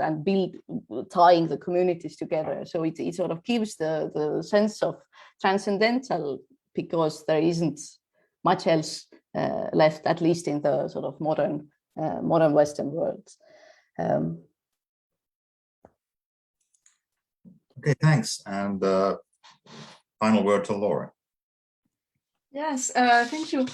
tying the communities together. So it sort of gives the sense of transcendental, because there isn't much else left, at least in the sort of modern Western world. Okay, thanks. And final word to Laure. Yes, thank you.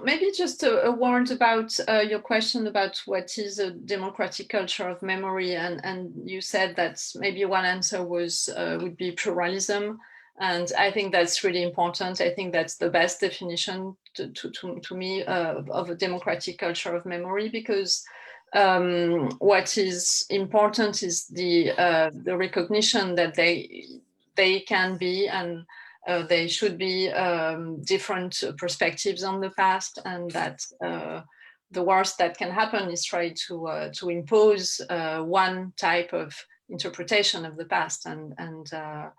Maybe just a word about your question about what is a democratic culture of memory, and you said that maybe one answer would be pluralism, and I think that's really important. I think that's the best definition to me of a democratic culture of memory, because what is important is the recognition that they can be and they should be different perspectives on the past, and that the worst that can happen is try to impose one type of interpretation of the past, and I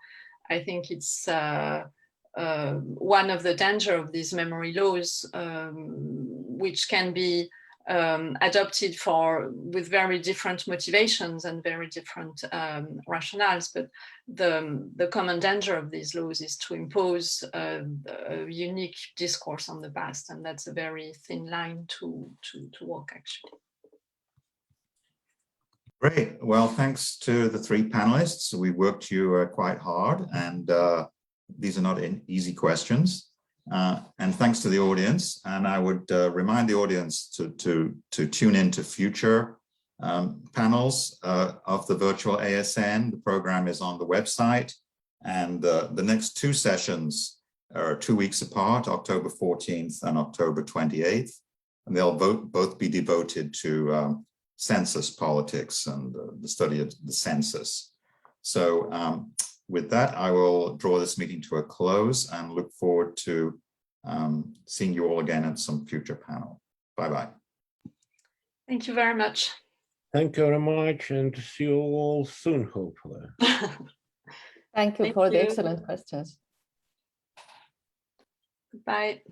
think it's one of the danger of these memory laws, which can be adopted with very different motivations and very different rationales, but the common danger of these laws is to impose a unique discourse on the past, and that's a very thin line to walk, actually. Great. Well, thanks to the three panelists. We worked you quite hard, and these are not easy questions. And thanks to the audience. And I would remind the audience to tune in to future panels of the virtual ASN. The program is on the website, and the next two sessions are 2 weeks apart, October 14th and October 28th. And they'll both be devoted to census politics and the study of the census. So with that, I will draw this meeting to a close and look forward to seeing you all again at some future panel. Bye-bye. Thank you very much. Thank you very much, and see you all soon, hopefully. Thank you for the excellent questions. Bye.